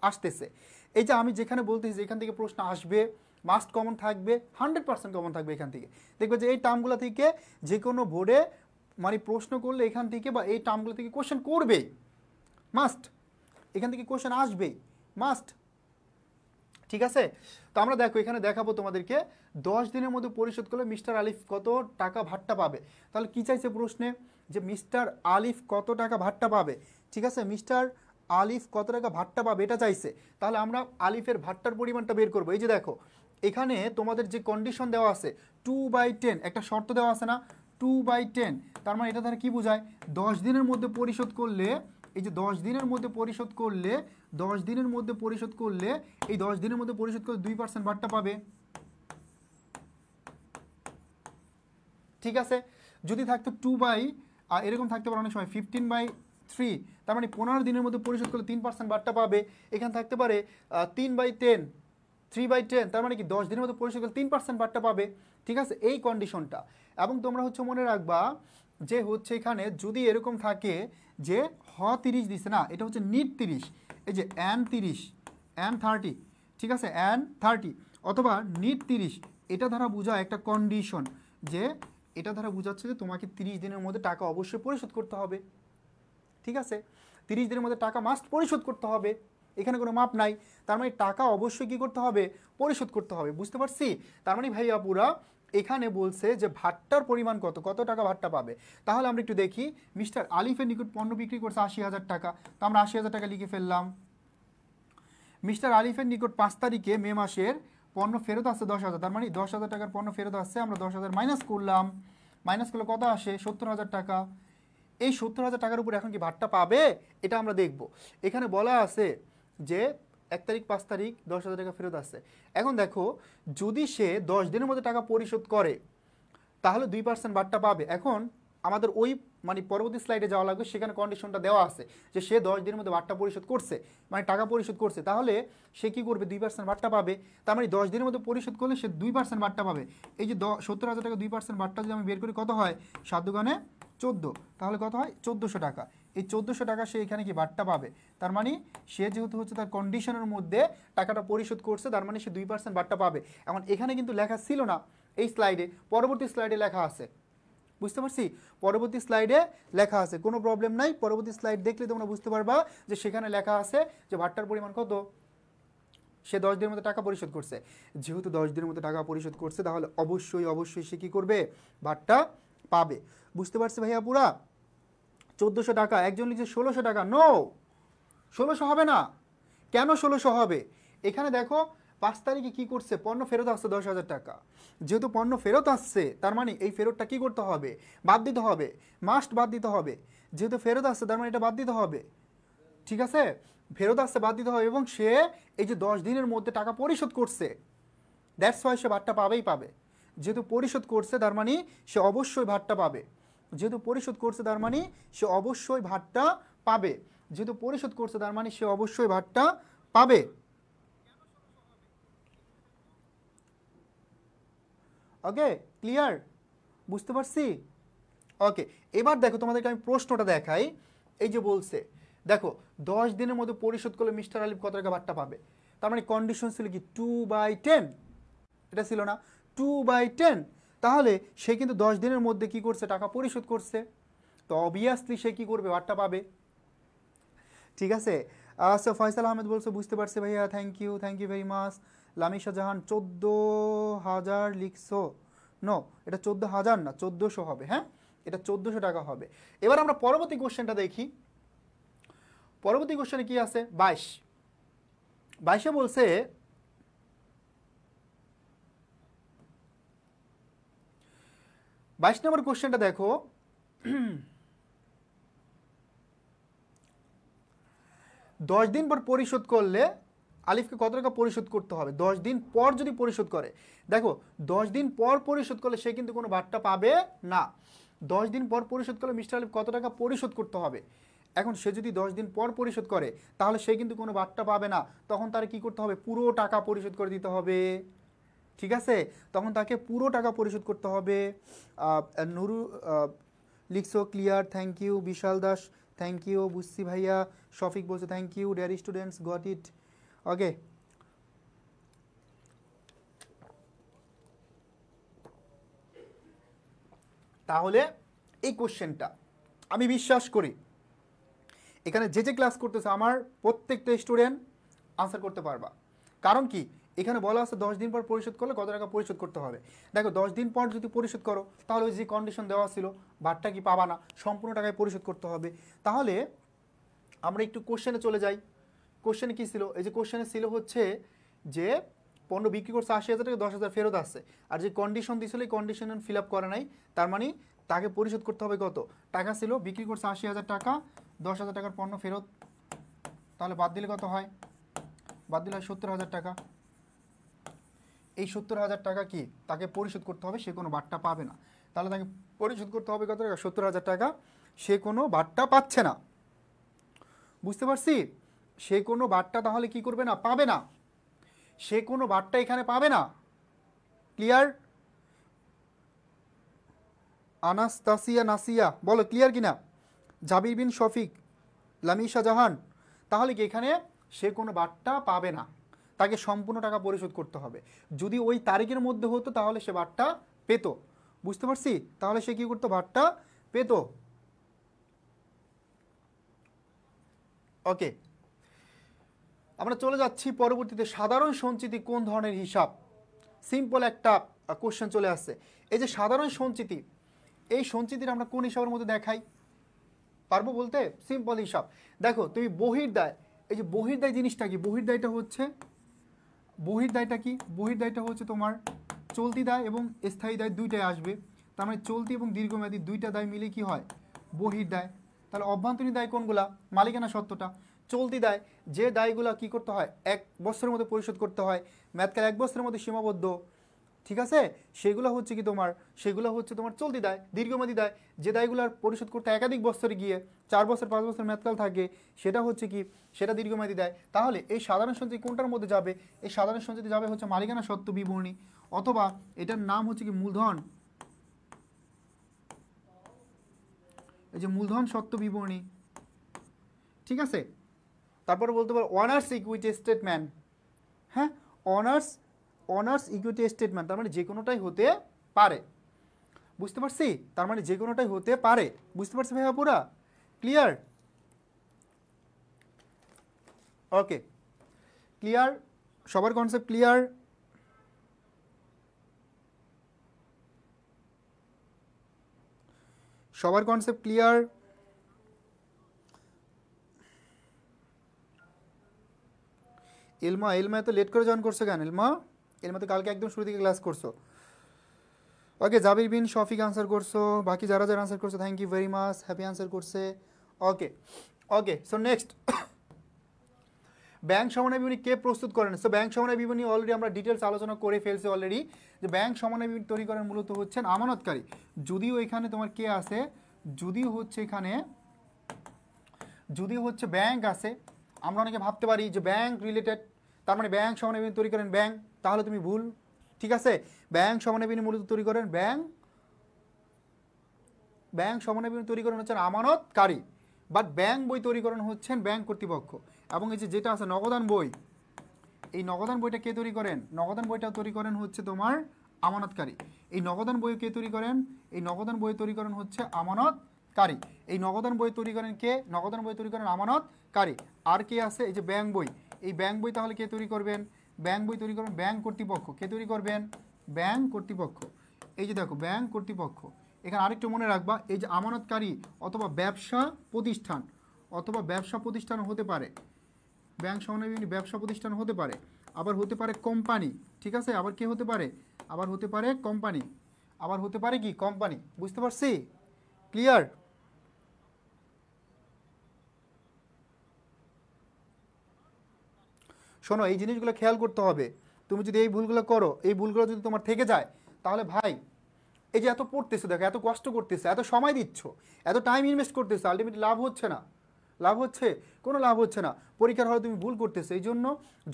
আসতেছে। এই যে আমি যেখানে বলতেছি এখান থেকে প্রশ্ন আসবে, মাস্ট কমন থাকবে, 100% কমন থাকবে এখান থেকে। দেখবে যে এই টার্মগুলো থেকে যে কোনো বোর্ডে মানে প্রশ্ন করলে এখান থেকে বা এই টার্মগুলো থেকে কোশ্চেন করবেই, মাস্ট, এখান থেকে কোশ্চেন আসবেই, মাস্ট, ঠিক আছে। তো আমরা দেখো এখানে দেখাবো তোমাদেরকে 10 দিনের মধ্যে পরিশোধ করলে মিস্টার আলিফ কত টাকা ভাট্টা পাবে। তাহলে কি চাইছে প্রশ্নে, যে মিস্টার আলিফ কত টাকা ভাট্টা পাবে, ঠিক আছে, মিস্টার আলিফ কত টাকা ভাট্টা পাবে এটা চাইছে। তাহলে আমরা আলিফের ভাট্টার পরিমাণটা বের করবো। এই যে দেখো এখানে তোমাদের যে কন্ডিশন দেওয়া আছে 2/10, একটা শর্ত দেওয়া আছে না 2/10, তার মানে এটা দ্বারা কি বোঝায় 10 দিনের মধ্যে পরিশোধ করলে, এই যে 10 দিনের মধ্যে পরিশোধ করলে, 10 দিনের মধ্যে পরিশোধ করলে, এই 10 দিনের মধ্যে পরিশোধ করলে 2% ভাট্টা পাবে, ঠিক আছে। যদি থাকতো 2 আর এরকম থাকতে পারে অনেক সময় 15/3, তার মানে 15 দিনের মধ্যে পরিশোধ করলে 3% ভাট্টা পাবে। এখানে থাকতে পারে 3/10, 3/10, তার মানে কি 10 দিনের মধ্যে পরিশোধ করলে 3% ভাট্টা পাবে, ঠিক আছে, এই কন্ডিশনটা। এবং তোমরা হচ্ছে মনে রাখবা যে হচ্ছে এখানে যদি এরকম থাকে যে 30 দিছে না, এটা হচ্ছে নিট 30, এই যে N30, N30, ঠিক আছে, N30 অথবা নিট 30, এটা দ্বারা বোঝায় একটা কন্ডিশন, যে এটা দ্বারা বোঝাচ্ছে যে তোমাকে 30 দিনের মধ্যে টাকা অবশ্যই পরিশোধ করতে হবে, ঠিক আছে। 30 দিনের মধ্যে টাকা মাস্ট পরিশোধ করতে হবে, এখানে কোনো মাপ নাই। তার মানে টাকা অবশ্যই কী করতে হবে, পরিশোধ করতে হবে, বুঝতে পারছি। তার মানে ভাইয়া পুরা এখানে বলছে যে ভাট্টার পরিমাণ কত, কত টাকা ভাট্টা পাবে। তাহলে আমরা একটু দেখি, মিস্টার আলিফের নিকট পণ্য বিক্রি করছে 80,000 টাকা, তো আমরা 80,000 টাকা লিখে ফেললাম। মিস্টার আলিফের নিকট 5 তারিখে মে মাসের পণ্য ফেরত আসছে 10,000, তার মানে 10,000 টাকার পণ্য ফেরত আসছে, আমরা 10,000 মাইনাস করলাম, মাইনাস করলে কত আসে 70,000 টাকা। এই 70,000 টাকার উপর এখন কি ভাট্টা পাবে এটা আমরা দেখব। এখানে বলা আছে যে 1 তারিখ 5 তারিখ 10,000 টাকা ফেরত আসছে। এখন দেখো যদি সে 10 দিনের মধ্যে টাকা পরিশোধ করে তাহলে 2% বাট্টা পাবে। এখন আমাদের ওই মানে পরবর্তী স্লাইডে যাওয়া লাগবে, সেখানে কন্ডিশনটা দেওয়া আছে যে সে 10 দিনের মধ্যে বাট্টা পরিশোধ করছে, মানে টাকা পরিশোধ করছে, তাহলে সে কি করবে 2% বাট্টা পাবে। তার মানে 10 দিনের মধ্যে পরিশোধ করলে সে 2% বাট্টা পাবে। এই যে 70,000 টাকা 2% বাট্টা যদি আমি বের করি কত হয়, 7 দুগুণে 14, তাহলে কত হয় 1400 টাকা। এই 1400 টাকা সে এখানে কি বাট্টা পাবে। তার মানে সে যেহেতু হচ্ছে তার কন্ডিশনের মধ্যে টাকাটা পরিশোধ করছে, তার মানে সে 2% বাট্টা পাবে। এখন এখানে কিন্তু লেখা ছিল না এই স্লাইডে, পরবর্তী স্লাইডে লেখা আছে, বুঝতে পারছি, পরবর্তী স্লাইডে লেখা আছে, কোনো প্রবলেম নাই। পরবর্তী স্লাইড দেখলে তোমরা বুঝতে পারবা যে সেখানে লেখা আছে যে ভাট্টার পরিমাণ কত, সে 10 দিনের মধ্যে টাকা পরিশোধ করছে। যেহেতু 10 দিনের মধ্যে টাকা পরিশোধ করছে তাহলে অবশ্যই সে কী করবে, ভাট্টা পাবে। বুঝতে পারছি ভাইয়া পুরা? 1400 টাকা, একজন লিখছে 1600 টাকা, নো 1600 হবে না। কেন 1600 হবে, এখানে দেখো 5 তারিখে কি করছে, পণ্য ফেরত আসছে 10,000 টাকা। যেহেতু পণ্য ফেরত আসছে তার মানে এই ফেরতটা কি করতে হবে, বাদ দিতে হবে, মাস্ট বাদ দিতে হবে। যেহেতু ফেরত আসছে তার মানে এটা বাদ দিতে হবে, ঠিক আছে, ফেরত আসছে বাদ দিতে হবে। এবং সে এই যে 10 দিনের মধ্যে টাকা পরিশোধ করছে, দ্যাটস ওয়াই সে ভাট্টা পাবেই পাবে। যেহেতু পরিশোধ করছে তার মানে সে অবশ্যই ভাট্টা পাবে। যেহেতু পরিশোধ করছে তার মানে সে অবশ্যই ভাট্টা পাবে। যেহেতু পরিশোধ করছে তার মানে সে অবশ্যই ভাট্টা পাবে। ওকে, ক্লিয়ার, বুঝতে পারছি? ওকে, এবার দেখো তোমাদেরকে আমি প্রশ্নটা দেখাই। এই যে বলছে দেখো 10 দিনের মধ্যে পরিশোধ করলে মিস্টার আলিফ কত টাকা ভাট্টা পাবে। তার মানে কন্ডিশন ছিল কি 2/10, এটা ছিল না 2/10। তাহলে সে কিন্তু 10 দিনের মধ্যে কি করছে, টাকা পরিশোধ করছে, তো অবভিয়াসলি সে কি করবে, ভাট্টা পাবে। ঠিক আছে, আচ্ছা ফয়সাল আহমেদ বলছে বুঝতে পারছে ভাইয়া, thank you very much. Lamisha জাহান 14,000 লিখছো, নো এটা 14,000 না 1400 হবে, হ্যাঁ এটা 1400 টাকা হবে। এবার আমরা পরবর্তী কোশ্চেনটা দেখি। পরবর্তী কোশ্চেনে কি আছে, 22 বলছে 22 নম্বর কোশ্চেনটা দেখো, 10 দিন পর পরিশোধ করলে আলিফকে কত টাকা পরিশোধ করতে হবে। 10 দিন পর যদি পরিশোধ করে, দেখো 10 দিন পর পরিশোধ করলে সে কিন্তু কোনো ভাট্টা পাবে না। 10 দিন পর পরিশোধ করলে মিস্টার আলিফ কত টাকা পরিশোধ করতে হবে। এখন সে যদি 10 দিন পর পরিশোধ করে তাহলে সে কিন্তু কোনো ভাট্টা পাবে না, তখন তার কি করতে হবে, পুরো টাকা পরিশোধ করে দিতে হবে। ঠিক আছে, তখন তাকে পুরো টাকা পরিশোধ করতে হবে। নুরু লিখছো clear, thank you. Bishal Das thank you, বুঝছি ভাইয়া। শফিক বলছে thank you, dear students got it. Okay, তাহলে এই কোশ্চেনটা আমি বিশ্বাস করি এখানে যে ক্লাস করতেছে আমার প্রত্যেকটা স্টুডেন্ট আনসার করতে পারবা। কারণ কি, এখানে বলা আছে 10 দিন পর পরিশোধ করলে কত টাকা পরিশোধ করতে হবে। দেখো 10 দিন পর যদি পরিশোধ করো তাহলে ওই যে কন্ডিশন দেওয়া ছিল ভাটটা কি পাবা না, সম্পূর্ণ টাকায় পরিশোধ করতে হবে। তাহলে আমরা একটু কোশ্চেনে চলে যাই। কোশ্চেনে কি ছিল, এই যে কোশ্চেনে ছিল হচ্ছে যে পণ্য বিক্রি করছে 80,000 টাকা, 10,000 ফেরত আসছে, আর যে কন্ডিশন দিয়েছিল এই কন্ডিশন ফিল আপ করে নাই, তার মানে তাকে পরিশোধ করতে হবে কত টাকা ছিল, বিক্রি করছে 80,000 টাকা, 10,000 টাকার পণ্য ফেরত, তাহলে বাদ দিলে কত হয়, বাদ দিলে হয় 70,000 টাকা। এই 70,000 টাকা কি তাকে পরিশোধ করতে হবে, সে কোনো বাট্টা পাবে না। তাহলে তাকে পরিশোধ করতে হবে কত টাকা, 70,000 টাকা, সে কোনো বাট্টা পাচ্ছে না। বুঝতে পারছি, সে কোনো বাট্টা তাহলে কি করবে না, পাবে না, সে কোনো বাট্টা এখানে পাবে না। ক্লিয়ার? আনাস্তাসিয়া নাসিয়া বলো ক্লিয়ার কিনা, জাবির বিন শফিক, লামিশা জাহান, তাহলে কি এখানে সে কোনো বাট্টা পাবে না, তাকে সম্পূর্ণ টাকা পরিশোধ করতে হবে। যদি ওই তারিখের মধ্যে হতো তাহলে সে বাট্টা পেত। বুঝতে পারছি, তাহলে সে কি করতো, বাট্টা পেত। ওকে, আমরা চলে যাচ্ছি পরবর্তীতে, সাধারণ সঞ্চিতি কোন ধরনের হিসাব। সিম্পল একটা কোশ্চেন চলে আসছে। এই যে সাধারণ সঞ্চিতি, এই সঞ্চিতির আমরা কোন হিসাবের মধ্যে দেখাই, পারবো বলতে? সিম্পল হিসাব। দেখো তুমি বহির্দায়, এই যে বহির্দায় জিনিসটা কি, বহির্দায়টা হচ্ছে, বহির্দায়টা কি, বহির্দায়টা হচ্ছে তোমার চলতি দায় এবং স্থায়ী দায় দুইটাই আসবে। তার মানে চলতি এবং দীর্ঘমেয়াদী দুইটা দায় মিলে কি হয়, বহির্দায়। তাহলে অভ্যন্তরীণ দায় কোনগুলা, মালিকানা সত্ত্বটা, চলতি দায়, যে দায়গুলো কি করতে হয় 1 বছরের মধ্যে পরিশোধ করতে হয়, মেয়াদকাল 1 বছরের মধ্যে সীমাবদ্ধ, ঠিক আছে, সেগুলো হচ্ছে কি তোমার, সেগুলো হচ্ছে তোমার চলতি দায়। দীর্ঘমেয়াদী দায়, যে দায়গুলোর পরিশোধ করতে একাধিক বছরে গিয়ে 4 বছর 5 বছর মেয়াদকাল থাকে, সেটা হচ্ছে কি, সেটা দীর্ঘমেয়াদী দায়। তাহলে এই সাধারণ সঞ্চয় কোনটার মধ্যে যাবে? এই সাধারণ সঞ্চয়তে যাবে হচ্ছে মালিকানা সত্ত্ব বিবরণী, অথবা এটার নাম হচ্ছে কি মূলধন, এই যে মূলধন সত্ত্ব বিবরণী, ঠিক আছে। তারপরে বলতে পারো অনার্স ইকুইটি স্টেটমেন্ট, হ্যাঁ, অনার্স ইকুইটি স্টেটমেন্ট, তার মানে যে কোনোটাই হতে পারে, বুঝতে পারছি, তার মানে যে কোনোটাই হতে পারে, বুঝতে পারছি ভাইয়া পুরা ক্লিয়ার? ওকে, ক্লিয়ার, সবার কনসেপ্ট ক্লিয়ার? সবার কনসেপ্ট ক্লিয়ার? এলমা এত লেট করে জয়েন করছো কেন? এলমা তো কালকে একদম শুরু থেকে ক্লাস করছো। ওকে, জাবির বিন শফিক আনসার করছো, বাকি যারা যারা আনসার করছো thank you very much, happy answer করছে। ওকে, সো নেক্সট, ব্যাংক সমন্বয় বিবরণী কে প্রস্তুত করেন? সো ব্যাংক সমন্বয় বিবরণী অলরেডি আমরা ডিটেলস আলোচনা করে ফেলছি অলরেডি, যে ব্যাংক সমন্বয় বিবরণী তৈরি করেন মূলত হচ্ছেন আমানতকারী। যদিও এখানে তোমার কে আছে, যদিও হচ্ছে এখানে, যদিও হচ্ছে ব্যাংক আছে, আমরা অনেকে ভাবতে পারি যে ব্যাংক রিলেটেড, তার মানে ব্যাংক সমন্বয় বিবরণী তৈরি করেন ব্যাংক, তাহলে তুমি ভুল, ঠিক আছে। ব্যাংক সমন্বয় বিবরণী মূলত তৈরি করেন ব্যাংক সমন্বয় বিবরণী তৈরি করেন হচ্ছেন আমানতকারী, বাট ব্যাংক বই তৈরি করেন হচ্ছেন ব্যাংক কর্তৃপক্ষ। এবং এই যে যেটা আছে নগদান বই, এই নগদান বইটা কে তৈরি করেন? নগদান বইটা তৈরি করেন হচ্ছে তোমার আমানতকারী। এই নগদান বই কে তৈরি করেন? এই নগদান বই তৈরি করেন হচ্ছে আমানতকারী। এই নগদান বই তৈরি করেন কে? নগদান বই তৈরি করেন আমানতকারী। আর কে আছে? এই যে ব্যাংক বই, এই ব্যাংক বই তাহলে কে তৈরি করবেন? ব্যাংক বই তৈরি করবেন ব্যাংক কর্তৃপক্ষ। কে তৈরি করবেন? ব্যাংক কর্তৃপক্ষ। এই যে দেখো ব্যাংক কর্তৃপক্ষ, এখানে আরেকটু মনে রাখবা, এই যে আমানতকারী অথবা ব্যবসা প্রতিষ্ঠান হতে পারে, ব্যাংক সমন্বয় বিবরণী ব্যবসা প্রতিষ্ঠান হতে পারে, আবার হতে পারে কোম্পানি, ঠিক আছে, আবার কে হতে পারে? আবার হতে পারে কোম্পানি, আবার হতে পারে কি কোম্পানি, বুঝতে পারছি? ক্লিয়ার? শোনো, এই জিনিসগুলো খেয়াল করতে হবে। তুমি যদি এই ভুলগুলো করো, এই ভুলগুলো যদি তোমার থেকে যায়, তাহলে ভাই এই যে এত পড়তেছো, দেখো এত কষ্ট করতেছো, এত সময় দিচ্ছ, এত টাইম ইনভেস্ট করতেছো, আলটিমেটলি লাভ হচ্ছে না। লাভ হচ্ছে? কোনো লাভ হচ্ছে না। পরীক্ষার হলে তুমি ভুল করতেছো। এই জন্য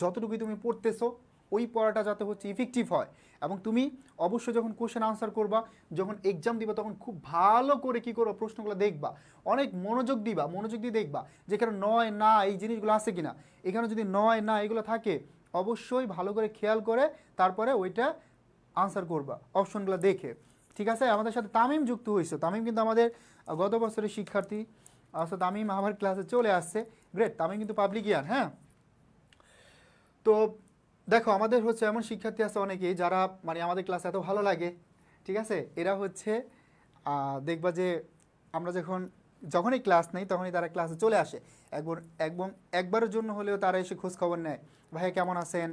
যতটুকুই তুমি পড়তেছো, ওই পড়াটা যাতে হচ্ছে ইফেক্টিভ হয়। এবং তুমি অবশ্যই যখন কোশ্চেন আনসার করবা, যখন এক্সাম দিবা, তখন খুব ভালো করে কী করো, প্রশ্নগুলো দেখবা, অনেক মনোযোগ দিবা, মনোযোগ দিয়ে দেখবা যেখানে নয় না এই জিনিসগুলো আছে কিনা। এখানে যদি নয় না এগুলো থাকে, অবশ্যই ভালো করে খেয়াল করে তারপরে ওইটা আনসার করবা অপশনগুলো দেখে, ঠিক আছে। আমাদের সাথে তামিম যুক্ত হয়েছে। তামিম কিন্তু আমাদের গত বছরের শিক্ষার্থী। আচ্ছা, তামিম আমার ক্লাসে চলে আসছে, গ্রেট। তামিম কিন্তু পাবলিক ইয়ার, হ্যাঁ। তো দেখো, আমাদের হচ্ছে এমন শিক্ষার্থী আছে অনেকেই যারা মানে আমাদের ক্লাস এত ভালো লাগে, ঠিক আছে। এরা হচ্ছে দেখবা যে আমরা যখনই ক্লাস নেই তখনই তারা ক্লাসে চলে আসে, একবারের জন্য হলেও তারা এসে খোঁজ খবর নেয়, ভাইয়া কেমন আছেন,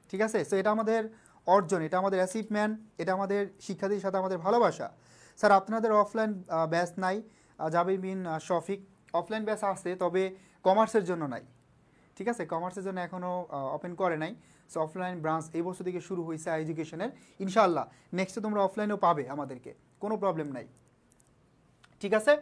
ঠিক আছে। সো এটা আমাদের অর্জন, এটা আমাদের অ্যাচিভমেন্ট, এটা আমাদের শিক্ষার্থীর সাথে আমাদের ভালোবাসা। স্যার আপনাদের অফলাইন ব্যাচ নাই? জাবির বিন শফিক, অফলাইন ব্যাচ আছে, তবে কমার্সের জন্য নাই, ঠিক আছে। কমার্সের জন্য এখনও ওপেন করে নাই। সো অফলাইন ব্রাঞ্চ এই বছর থেকে শুরু হয়েছে এডুকেশনের, ইনশাআল্লাহ নেক্সটে তোমরা অফলাইনেও পাবে আমাদেরকে, কোনো প্রবলেম নাই, ঠিক আছে।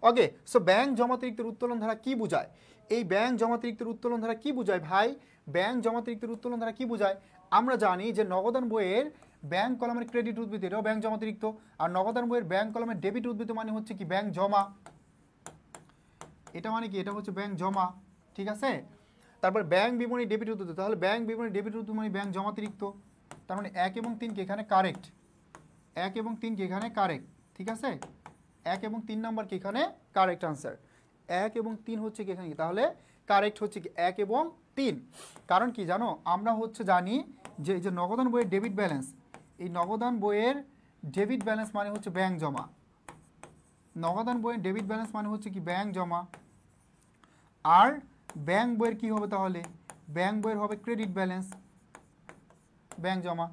ওকে, সো ব্যাংক জমাতিরিক্তের উত্তোলন ধারা কি বোঝায়? এই ব্যাংক জমাতিরিক্তের উত্তোলন ধারা কি বোঝায় ভাই? ব্যাংক জমাতিরিক্তের উত্তোলন ধারা কি বোঝায়? আমরা জানি যে নগদান বইয়ের ব্যাংক কলামের ক্রেডিট উদ্বৃত্ত, এটাও ব্যাংক জমাতিরিক্ত। আর নগদান বইয়ের ব্যাংক কলামের ডেবিট উদ্বৃত্ত মানে হচ্ছে কি ব্যাংক জমা, এটা মানে কি, এটা হচ্ছে ব্যাংক জমা, ঠিক আছে। তারপর ব্যাংক বিবরণী ডেবিট উদ্বৃত্ত, তাহলে ব্যাংক বিবরণী ডেবিট উদ্বৃত্ত মানে ব্যাংক জমাতিরিক্ত। তার মানে 1 এবং 3 কে এখানে কারেক্ট, 1 এবং 3 কে এখানে কারেক্ট, ঠিক আছে। 1 এবং 3 নাম্বারকে এখানে কারেক্ট আনসার, 1 এবং 3 হচ্ছে কি এখানে, তাহলে কারেক্ট হচ্ছে কি 1 এবং 3। কারণ কি জানো, আমরা হচ্ছে জানি যে এই যে নগদান বইয়ের ডেবিট ব্যালেন্স, এই নগদান বইয়ের ডেবিট ব্যালেন্স মানে হচ্ছে ব্যাংক জমা, নগদান বইয়ের ডেবিট ব্যালেন্স মানে হচ্ছে কি ব্যাংক জমা। আর ব্যাংক বইয়ের কি হবে তাহলে? ব্যাংক বইয়ের হবে ক্রেডিট ব্যালেন্স, ব্যাংক জমা,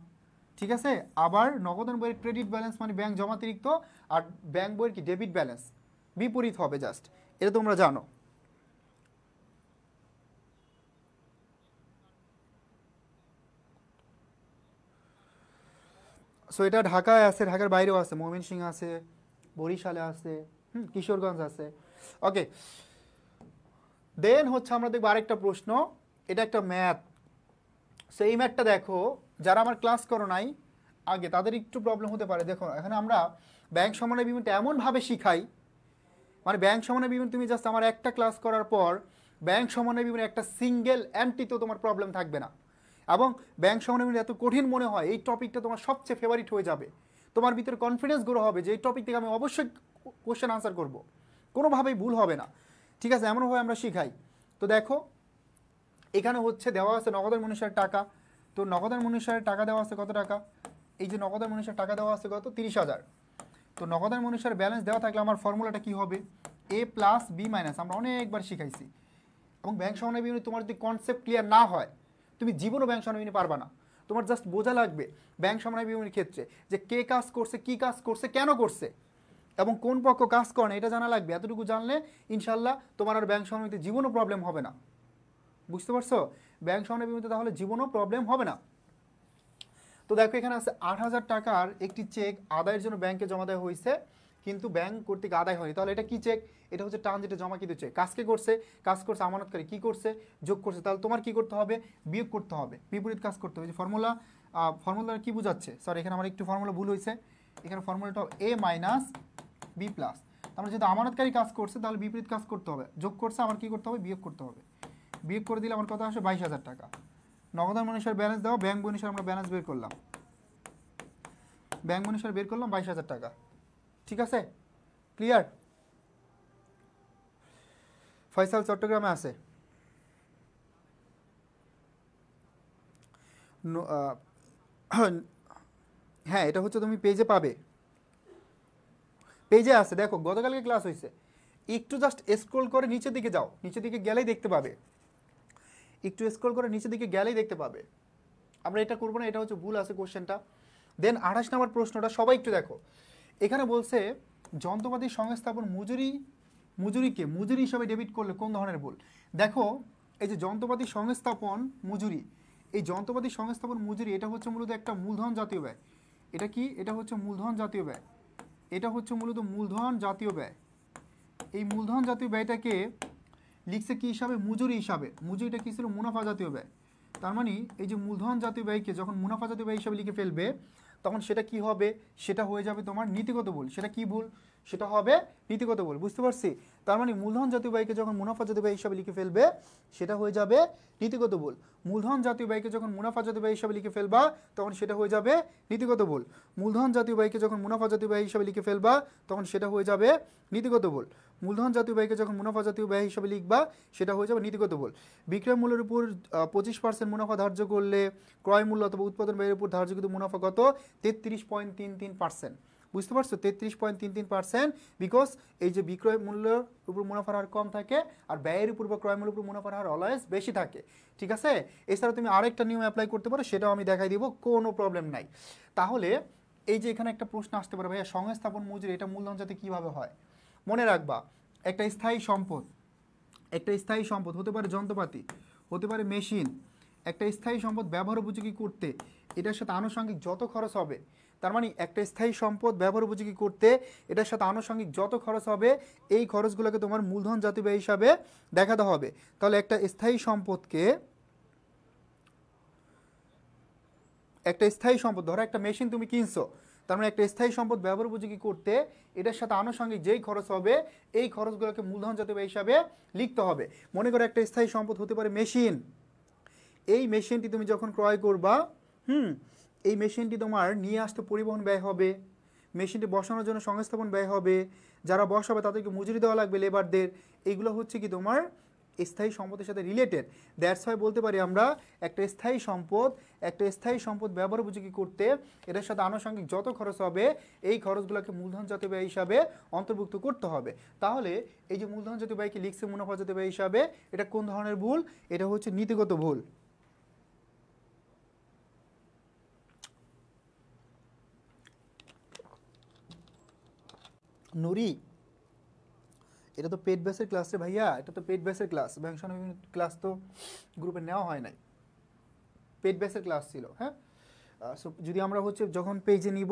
ঠিক আছে। আবার নগদান বইয়ের ক্রেডিট ব্যালেন্স মানে ব্যাংক জমাতিরিক্ত, আর ব্যাংক বইয়ের কি ডেবিট ব্যালেন্স, বিপরীত হবে জাস্ট, এটা তোমরা জানো। সো এটা ঢাকায় আছে, ঢাকার বাইরেও আছে, ময়মনসিংহ আছে, বরিশালে আছে, কিশোরগঞ্জ আছে। ওকে, দেন হচ্ছে আমরা দেখবো আরেকটা প্রশ্ন, এটা একটা ম্যাথ। সো এই ম্যাথটা দেখো, যারা আমার ক্লাস করো নাই আগে তাদের একটু প্রবলেম হতে পারে। দেখো এখানে আমরা ব্যাংক সমন্বয় বিবরণীটা এমনভাবে শিখাই, মানে ব্যাংক সমন্বয় বিবরণী তুমি জাস্ট আমার একটা ক্লাস করার পর ব্যাংক সমন্বয় বিবরণী একটা সিঙ্গেল অ্যান্টিতেও তোমার প্রবলেম থাকবে না। এবং ব্যাংক সমন্বয় বিবরণী এত কঠিন মনে হয়, এই টপিকটা তোমার সবচেয়ে ফেভারিট হয়ে যাবে, তোমার ভিতরে কনফিডেন্স গ্রো হবে যে এই টপিক থেকে আমি অবশ্যই কোশ্চেন আনসার করব, কোনোভাবেই ভুল হবে না। ঠিক আছে, এমনভাবে আমরা শিখাই। তো দেখো এখানে হচ্ছে দেওয়া আছে নগদান মনীষার টাকা। তো নগদান মনীষার টাকা দেওয়া আছে কত টাকা, এই যে নগদান মনীষার টাকা দেওয়া আছে কত, 30,000। তো নগদান মনীষার ব্যালেন্স দেওয়া থাকলে আমার ফর্মুলাটা কি হবে, এ প্লাস বি মাইনাস, আমরা অনেকবার শিখাইছি। এবং ব্যাংক সমন্বয় বিবরণী তোমার যদি কনসেপ্ট ক্লিয়ার না হয় তুমি জীবনও ব্যাংক সমন্বয় বিবরণী পারবা না। তোমার জাস্ট বোঝা লাগবে ব্যাংক সমন্বয় বিবরণীর ক্ষেত্রে যে কে কাজ করছে, কি কাজ করছে, কেন করছে, এবং কোন পক্ষ কাজ করে না এটা জানা লাগবে। এতটুকু জানলে ইনশাল্লাহ তোমার আর ব্যাংক সমন্বয়তে জীবনও প্রবলেম হবে না। বুঝতে পারছো, ব্যাংক সমন্বয় বিবরণীতে তাহলে জীবনও প্রবলেম হবে না। তো দেখো এখানে আছে 8,000 টাকার একটি চেক আদায়ের জন্য ব্যাংকে জমা দেওয়া হয়েছে, কিন্তু ব্যাংক কর্তৃক আদায় হয়নি। তাহলে এটা কি চেক, এটা হচ্ছে ট্রানজিটে জমাকৃত চেক। কাজকে করছে, কাজ করছে আমানতকারী, কি করছে, যোগ করছে। তাহলে তোমার কি করতে হবে, বিয়োগ করতে হবে, বিপরীত কাজ করতে হবে। যে ফর্মুলা কি বোঝাচ্ছে, সরি এখানে আমার একটু ফর্মুলা ভুল হয়েছে, এখানে ফর্মুলাটা এ মাইনাস বি প্লাস। তারপরে যেহেতু আমানতকারী কাজ করছে তাহলে বিপরীত কাজ করতে হবে, যোগ করছে আমার কি করতে হবে, বিয়োগ করতে হবে। বিয়োগ করে দিলে আমার কথা আসে 22,000 টাকা। নগদান মনীষার ব্যালেন্স দাও, ব্যাংক মনীষার আমরা ব্যালেন্স বের করলাম, ব্যাংক মনীষার বের করলাম 22,000 টাকা। ঠিক আছে, ক্লিয়ার। ফয়সাল চট্টগ্রামে আছে, হ্যাঁ এটা হচ্ছে তুমি পেজে পাবে, পেজে আছে। দেখো গতকালকে ক্লাস হয়েছে, একটু জাস্ট স্ক্রল করে নিচের দিকে যাও, নিচের দিকে গেলেই দেখতে পাবে, একটু স্ক্রল করে নিচের দিকে গেলেই দেখতে পাবে। আমরা এটা করবো না, এটা হচ্ছে ভুল আছে কোশ্চেনটা। দেন 28 নম্বর প্রশ্নটা সবাই একটু দেখো, এখানে বলছে যন্ত্রপাতি সংস্থাপন মজুরিকে মজুরি হিসাবে ডেবিট করলে কোন ধরনের ভুল। দেখো এই যে যন্ত্রপাতি সংস্থাপন মজুরি, এই যন্ত্রপাতি সংস্থাপন মজুরি এটা হচ্ছে মূলত একটা মূলধন জাতীয় ব্যয়। এটা কি, এটা হচ্ছে মূলধন জাতীয় ব্যয়, এটা হচ্ছে মূলত মূলধন জাতীয় ব্যয়। এই মূলধন জাতীয় ব্যয়টাকে লিখছে কি হিসাবে, মজুরি হিসাবে। মজুরিটা কি ছিল, মুনাফা জাতীয় ব্যয়। তার মানে এই যে মূলধন জাতীয় ব্যয়কে যখন মুনাফা জাতীয় ব্যয় হিসাবে লিখে ফেলবে তখন সেটা কি হবে, সেটা হয়ে যাবে তোমার নীতিগত ভুল। সেটা কি ভুল, সেটা হবে নীতিগত ভুল। বুঝতে পারছি, তার মানে মূলধন জাতীয় ব্যয়কে যখন মুনাফা জাতীয় ব্যয় হিসাবে লিখে ফেলবে সেটা হয়ে যাবে নীতিগত ভুল। মূলধন জাতীয় ব্যয়কে যখন মুনাফা জাতীয় ব্যয় হিসাবে লিখে ফেলবা তখন সেটা হয়ে যাবে নীতিগত ভুল। মূলধন জাতীয় ব্যয়কে যখন মুনাফা জাতীয় ব্যয় হিসাবে লিখে ফেলবা তখন সেটা হয়ে যাবে নীতিগত ভুল। মূলধন জাতীয় ব্যয়কে যখন মুনাফা জাতীয় ব্যয় হিসাবে লিখবা সেটা হয়ে যাবে নীতিগত ভুল। বিক্রয় মূল্যের উপর 25% মুনাফা ধার্য করলে ক্রয় মূল্য অথবা উৎপাদন ব্যয়ের উপর ধার্যকৃত মুনাফা কত, 33.33%। বুঝতে পারছো, 33.33%, বিকজ এই যে বিক্রয় মূল্যের উপর মুনাফার হার কম থাকে আর ব্যয়ের উপর বা ক্রয় মূল্যের উপর মুনাফার হার অলওয়েজ বেশি থাকে। ঠিক আছে, এছাড়া তুমি আরেকটা নিয়ম অ্যাপ্লাই করতে পারো, সেটাও আমি দেখাই দিব, কোনো প্রবলেম নাই। তাহলে এই যে এখানে একটা প্রশ্ন আসতে পারে, ভাইয়া সংস্থাপন মজুরি এটা মূলধন যাতে কিভাবে হয়। মনে রাখবা একটা স্থায়ী সম্পদ, একটা স্থায়ী সম্পদ হতে পারে যন্ত্রপাতি, হতে পারে মেশিন। একটা স্থায়ী সম্পদ ব্যবহার উপযোগী করতে এটার সাথে আনুষঙ্গিক যত খরচ হবে, তার মানে একটা স্থায়ী সম্পদ ব্যবহার উপযোগী করতে এটার সাথে আনুষঙ্গিক যত খরচ হবে এই খরচগুলোকে তোমার মূলধন জাতীয় ব্যয় হিসাবে দেখাতে হবে। তাহলে একটা স্থায়ী সম্পদকে, একটা স্থায়ী সম্পদ ধরো একটা মেশিন তুমি কিনছো, তার মানে একটা স্থায়ী সম্পদ ব্যবহার উপযোগী করতে এটার সাথে আনুষঙ্গিক যেই খরচ হবে এই খরচগুলোকে মূলধন জাতীয় ব্যয় হিসাবে লিখতে হবে। মনে করো একটা স্থায়ী সম্পদ হতে পারে মেশিন, এই মেশিনটি তুমি যখন ক্রয় করবা, এই মেশিনটি তোমার নিয়ে আসতে পরিবহন ব্যয় হবে, মেশিনটি বসানোর জন্য সংস্থাপন ব্যয় হবে, যারা বসাবে তাদেরকে মজুরি দেওয়া লাগবে লেবারদের, এইগুলো হচ্ছে কি তোমার স্থায়ী সম্পদের সাথে রিলেটেড। দ্যাটস ওয়াই বলতে পারি আমরা একটা স্থায়ী সম্পদ ব্যবহার উপযোগী করতে এটার সাথে আনুষঙ্গিক যত খরচ হবে এই খরচগুলোকে মূলধন জাতীয় ব্যয় হিসাবে অন্তর্ভুক্ত করতে হবে। তাহলে এই যে মূলধন জাতীয় ব্যয়কে লিখছে মুনাফা জাতীয় ব্যয় হিসাবে, এটা কোন ধরনের ভুল, এটা হচ্ছে নীতিগত ভুল। নুরি এটা তো পেড বেসের ক্লাস রে ভাইয়া, এটা তো পেড বেসের ক্লাস, ব্যাংক সমন্বয় ক্লাস তো গ্রুপে নেওয়া হয় নাই, পেড বেসের ক্লাস ছিল। হ্যাঁ সো যদি আমরা হচ্ছে যখন পেজে নিব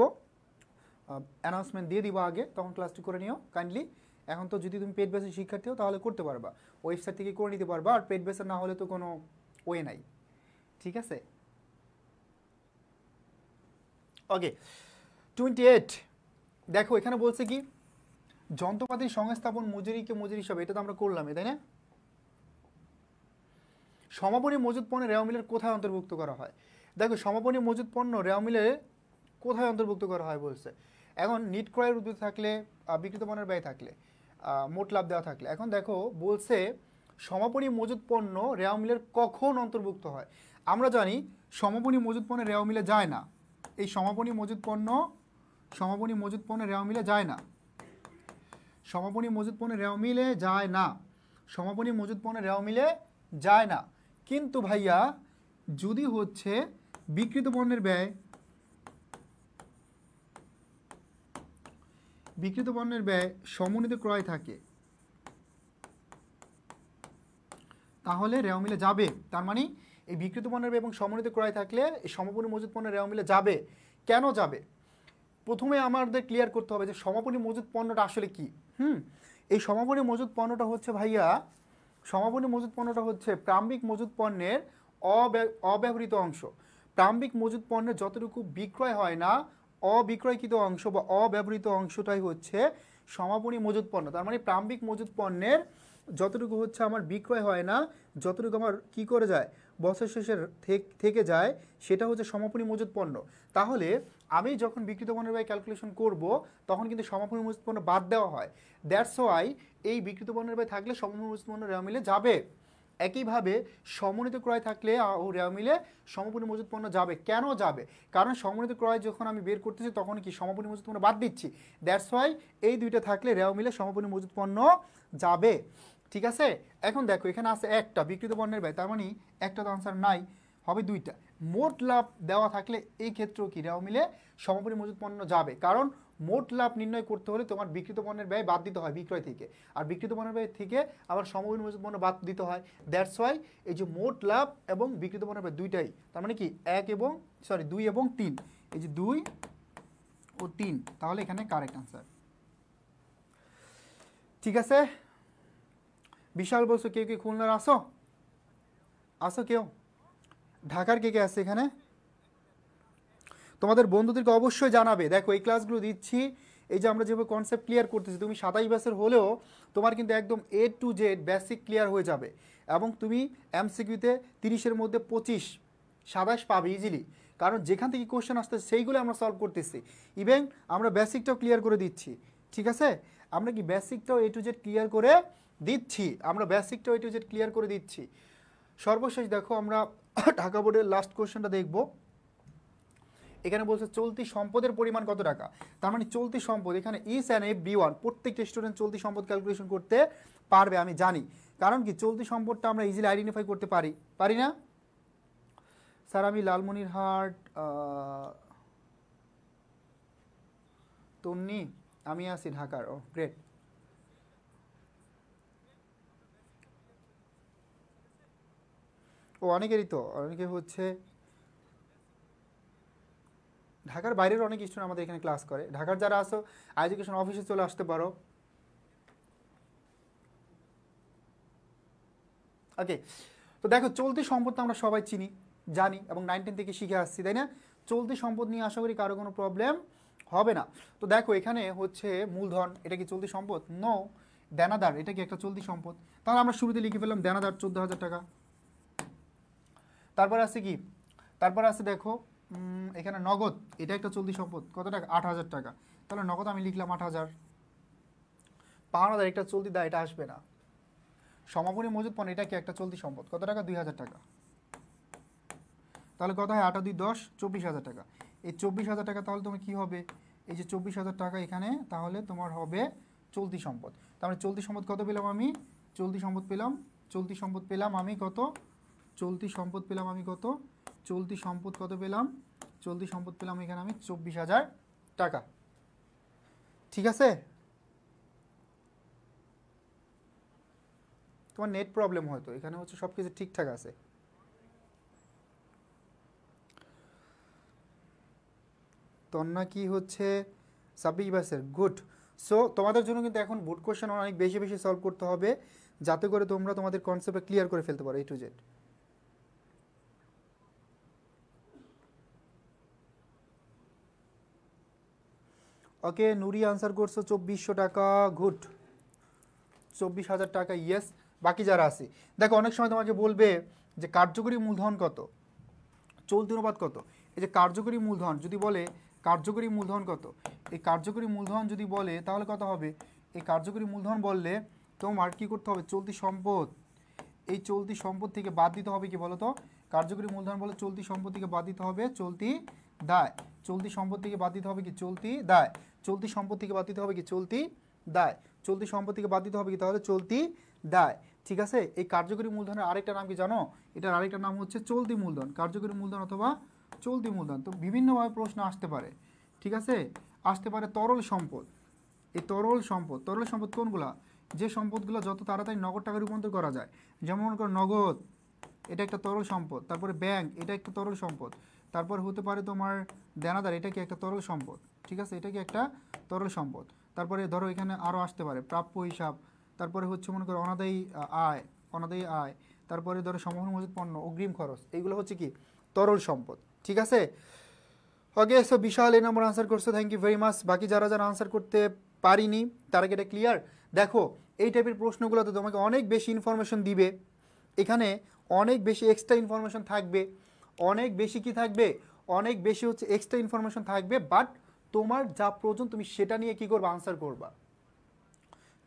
অ্যানাউন্সমেন্ট দিয়ে দিব আগে, তখন ক্লাসটি করে নিও কাইন্ডলি। এখন তো যদি তুমি পেড বেসের শিক্ষার্থী হও তাহলে করতে পারবা, ওয়েবসাইট থেকে করে নিতে পারবা, আর পেড বেসের না হলে তো কোনো ওয়ে নাই, ঠিক আছে। ওকে 28 দেখো এখানে বলছে কি যন্ত্রপাতির সংস্থাপন মজুরিকে মজুরি হিসাবে, এটা তো আমরা করলাম, তাই না। সমাপনী মজুত পণ্য রেওয়া মিলের কোথায় অন্তর্ভুক্ত করা হয়? দেখো সমাপনী মজুত পণ্য রেওয়া মিলে কোথায় অন্তর্ভুক্ত করা হয় বলছে। এখন নিট ক্রয়ের উদ্যোগ থাকলে, বিক্রিত পণ্যের ব্যয় থাকলে, মোট লাভ দেওয়া থাকলে, এখন দেখো বলছে সমাপনী মজুত পণ্য রেওয়া মিলের কখন অন্তর্ভুক্ত হয়। আমরা জানি সমাপনী মজুত পণ্য রেওয়া মিলে যায় না, এই সমাপনী মজুত পণ্য রেওয়া মিলে যায় না, সমাপনী মজুত পণ্য রেওয়া মিলে যায় না, সমাপনী মজুত পণ্য রেওয়া মিলে যায় না। কিন্তু ভাইয়া যদি হচ্ছে বিক্রিত পণ্যের ব্যয়, সমন্বিত ক্রয় থাকে তাহলে রেওয়া মিলে যাবে। তার মানে এই বিক্রিত পণ্যের ব্যয় এবং সমন্বিত ক্রয় থাকলে এই সমাপনী মজুত পণ্যের রেওয়া মিলে যাবে। কেন যাবে? প্রথমে আমাদের ক্লিয়ার করতে হবে যে সমাপনী মজুত পণ্যটা আসলে কি। এই সমাপনী মজুত পণ্যটা হচ্ছে ভাইয়া, সমাপনী মজুত পণ্যটা হচ্ছে প্রারম্ভিক মজুত পণ্যের অব্যবহৃত অংশ। প্রারম্ভিক মজুত পণ্যের যতটুকু বিক্রয় হয় না, অবিক্রয়কৃত অংশ বা অব্যবহৃত অংশটাই হচ্ছে সমাপনী মজুত পণ্য। তার মানে প্রারম্ভিক মজুত পণ্যের যতটুকু হচ্ছে আমার বিক্রয় হয় না, যতটুকু আমার কি করে যায় বছর শেষের থেকে যায়, সেটা হচ্ছে সমাপনী মজুত পণ্য। তাহলে আমি যখন বিক্রিত পণ্যের ব্যয় ক্যালকুলেশন করব তখন কিন্তু সমাপনী মজুত পণ্য বাদ দেওয়া হয়। দ্যাটস ওয়াই এই বিক্রিত পণ্যের ব্যয় থাকলে সমাপনী মজুত পণ্য রেওয়া মিলে যাবে। একইভাবে সমন্বিত ক্রয় থাকলে রেওয়া মিলে সমাপনী মজুত পণ্য যাবে। কেন যাবে? কারণ সমন্বিত ক্রয় যখন আমি বের করতেছি তখন কি সমাপনী মজুত পণ্য বাদ দিচ্ছি। দ্যাটস ওয়াই এই দুইটা থাকলে রেওয়া মিলে সমাপনী মজুত পণ্য যাবে, ঠিক আছে। এখন দেখো এখানে আছে একটা বিক্রিত পণ্যের ব্যয়, তার মানে একটা তো আনসার নাই, হবে দুইটা। মোট লাভ দেওয়া থাকলে এই ক্ষেত্রেও কি রেওয়া মিলে সমাপনী মজুত পণ্য যাবে, কারণ মোট লাভ নির্ণয় করতে হলে তোমার বিক্রিত পণ্যের ব্যয় বাদ দিতে হয় বিক্রয় থেকে, আর বিক্রিত পণ্যের ব্যয় থেকে আবার সমাপনী মজুত পণ্য বাদ দিতে হয়। দ্যাটস ওয়াই এই যে মোট লাভ এবং বিক্রিত পণ্যের ব্যয় দুইটাই, তার মানে কি 2 এবং 3, এই যে 2 ও 3, তাহলে এখানে কারেক্ট আনসার, ঠিক আছে। বিশাল বলছো কেউ কে খুলনার আসো কেউ ঢাকার কে আছে এখানে? তোমাদের বন্ধুদেরকে অবশ্যই জানাবে। দেখো এই ক্লাসগুলো দিচ্ছি, এই যে আমরা যেভাবে কনসেপ্ট ক্লিয়ার করতেছি, তুমি 27 বছর হলেও তোমার কিন্তু একদম A to Z basic clear হয়ে যাবে, এবং তুমি এমসিকিউতে 30-এর মধ্যে 25-27 পাবে ইজিলি, কারণ যেখান থেকে কোশ্চেন আসতে সেইগুলো আমরা সলভ করতেছি। ইভেন আমরা বেসিকটাও ক্লিয়ার করে দিচ্ছি, ঠিক আছে। আমরা কি বেসিকটাও A to Z ক্লিয়ার করে দিচ্ছি, সর্বশেষ দেখো আমরা ঢাকা বোর্ডের লাস্ট কোশ্চেনটা দেখব। এখানে বলছে চলতি সম্পদের পরিমাণ কত টাকা। তার মানে চলতি সম্পদ এখানে ইস অ্যান্ড এফ B1 প্রত্যেকটা স্টুডেন্ট চলতি সম্পদ ক্যালকুলেশন করতে পারবে, আমি জানি, কারণ কি চলতি সম্পদটা আমরা ইজিলি আইডেন্টিফাই করতে পারি না। স্যার আমি লালমনিরহাট তন্নি, আমি আছি ঢাকার। ও গ্রেট। ও অনেকেরই তো, অনেকে হচ্ছে ঢাকার বাইরের অনেক স্টুডেন্ট আমাদের এখানে ক্লাস করে। ঢাকার যারা আসো এডুকেশন অফিসে চলে আসতে পারো। ওকে, তো দেখো চলতি সম্পদ তো আমরা সবাই জানি এবং 9-10 থেকে শিখে আসছি, তাই না। চলতি সম্পদ নিয়ে আশা করি কারো কোনো প্রবলেম হবে না। তো দেখো এখানে হচ্ছে মূলধন, এটা কি চলতি সম্পদ? নো। দেনাদার, এটা কি একটা চলতি সম্পদ? তাহলে আমরা শুরুতে লিখে ফেললাম দেনাদার 14,000 টাকা। তারপর আছে দেখো এখানে নগদ, এটা একটা চলতি সম্পদ, কত টাকা? 8,000 টাকা। তাহলে নগদ আমি লিখলাম 8,000। পাওনাদার একটা চলতি দায়, এটা আসবে না। সমাপনী মজুত পণ্য, এটা কি একটা চলতি সম্পদ, কত টাকা? 2,000 টাকা। তাহলে কত হয়? 8 আর 2 10, 24,000 টাকা। এই 24,000 টাকা তাহলে তোমার কি হবে? এই যে 24,000 টাকা এখানে তাহলে তোমার হবে চলতি সম্পদ। তার মানে চলতি সম্পদ কত পেলাম আমি? চলতি সম্পদ পেলাম আমি কত? চলতি সম্পদ পেলাম এখানে আমি 24,000 টাকা, ঠিক আছে। তোমার নেট প্রবলেম হয়তো, এখানে হচ্ছে সব কিছু ঠিকঠাক আছে। তন্না কি হচ্ছে 26 ব্যাচের, গুড। সো তোমাদের জন্য কিন্তু এখন বোর্ড কোশ্চেন অনেক বেশি বেশি সলভ করতে হবে, যাতে করে তোমরা তোমাদের কনসেপ্টটা ক্লিয়ার করে ফেলতে পারো A to Z। Okay, Nuri answer করছো 2400 টাকা, গুড। 24,000 টাকা, ইয়েস। বাকি যারা আছে দেখো, অনেক সময় তোমাকে বলবে যে কার্যকরী মূলধন কত, চলতি অনুপাত কত। এই যে কার্যকরী মূলধন যদি বলে, কার্যকরী মূলধন কত, এই কার্যকরী মূলধন যদি বলে তাহলে কত হবে, এই কার্যকরী মূলধন বললে তোমার কি করতে হবে, চলতি সম্পদ, এই চলতি সম্পদ থেকে বাদ দিতে হবে কি বলো তো, কার্যকরী মূলধন বলে চলতি সম্পদ থেকে বাদ দিতে হবে চলতি দায়, চলতি সম্পদ থেকে বাদ দিতে হবে কি চলতি দায়, চলতি সম্পদ থেকে বাদ দিতে হবে কি চলতি দায়, চলতি সম্পদ থেকে বাদ দিতে হবে কি তাহলে চলতি দায়। ঠিক আছে, এই কার্যকরী মূলধনের আরেকটা নাম কি জানো, এটার আরেকটা নাম হচ্ছে চলতি মূলধন, কার্যকরী মূলধন অথবা চলতি মূলধন। তো বিভিন্নভাবে প্রশ্ন আসতে পারে, ঠিক আছে, আসতে পারে তরল সম্পদ। এই তরল সম্পদ, তরল সম্পদ কোনগুলা, যে সম্পদগুলো যত তাড়াতাড়ি নগদ টাকা রূপান্তর করা যায়, যেমন মনে করো নগদ, এটা একটা তরল সম্পদ, তারপরে ব্যাংক, এটা একটা তরল সম্পদ, তারপর হতে পারে তোমার দেনাদার, এটা কি একটা তরল সম্পদ, ঠিক আছে, এটা কি একটা তরল সম্পদ। তারপরে ধরো এখানে আরও আসতে পারে প্রাপ্য হিসাব, তারপরে হচ্ছে মনে করো অনাদায়ী আয়, অনাদায়ী আয়, তারপরে ধরো সমগ্র মজুত পণ্য, অগ্রিম খরচ, এইগুলো হচ্ছে কি তরল সম্পদ। ঠিক আছে, ওকে। সো বিশাল এই নম্বর আনসার করছো, থ্যাংক ইউ ভেরি মাচ। বাকি যারা যারা আনসার করতে পারিনি তারা কি এটা ক্লিয়ার? দেখো এই টাইপের প্রশ্নগুলোতে তোমাকে অনেক বেশি ইনফরমেশন দিবে, এখানে অনেক বেশি এক্সট্রা ইনফরমেশন থাকবে, অনেক বেশি কি থাকবে, অনেক বেশি হচ্ছে এক্সট্রা ইনফরমেশন থাকবে, বাট তোমার যা প্রয়োজন তুমি সেটা নিয়ে কি করবা, আনসার করবা।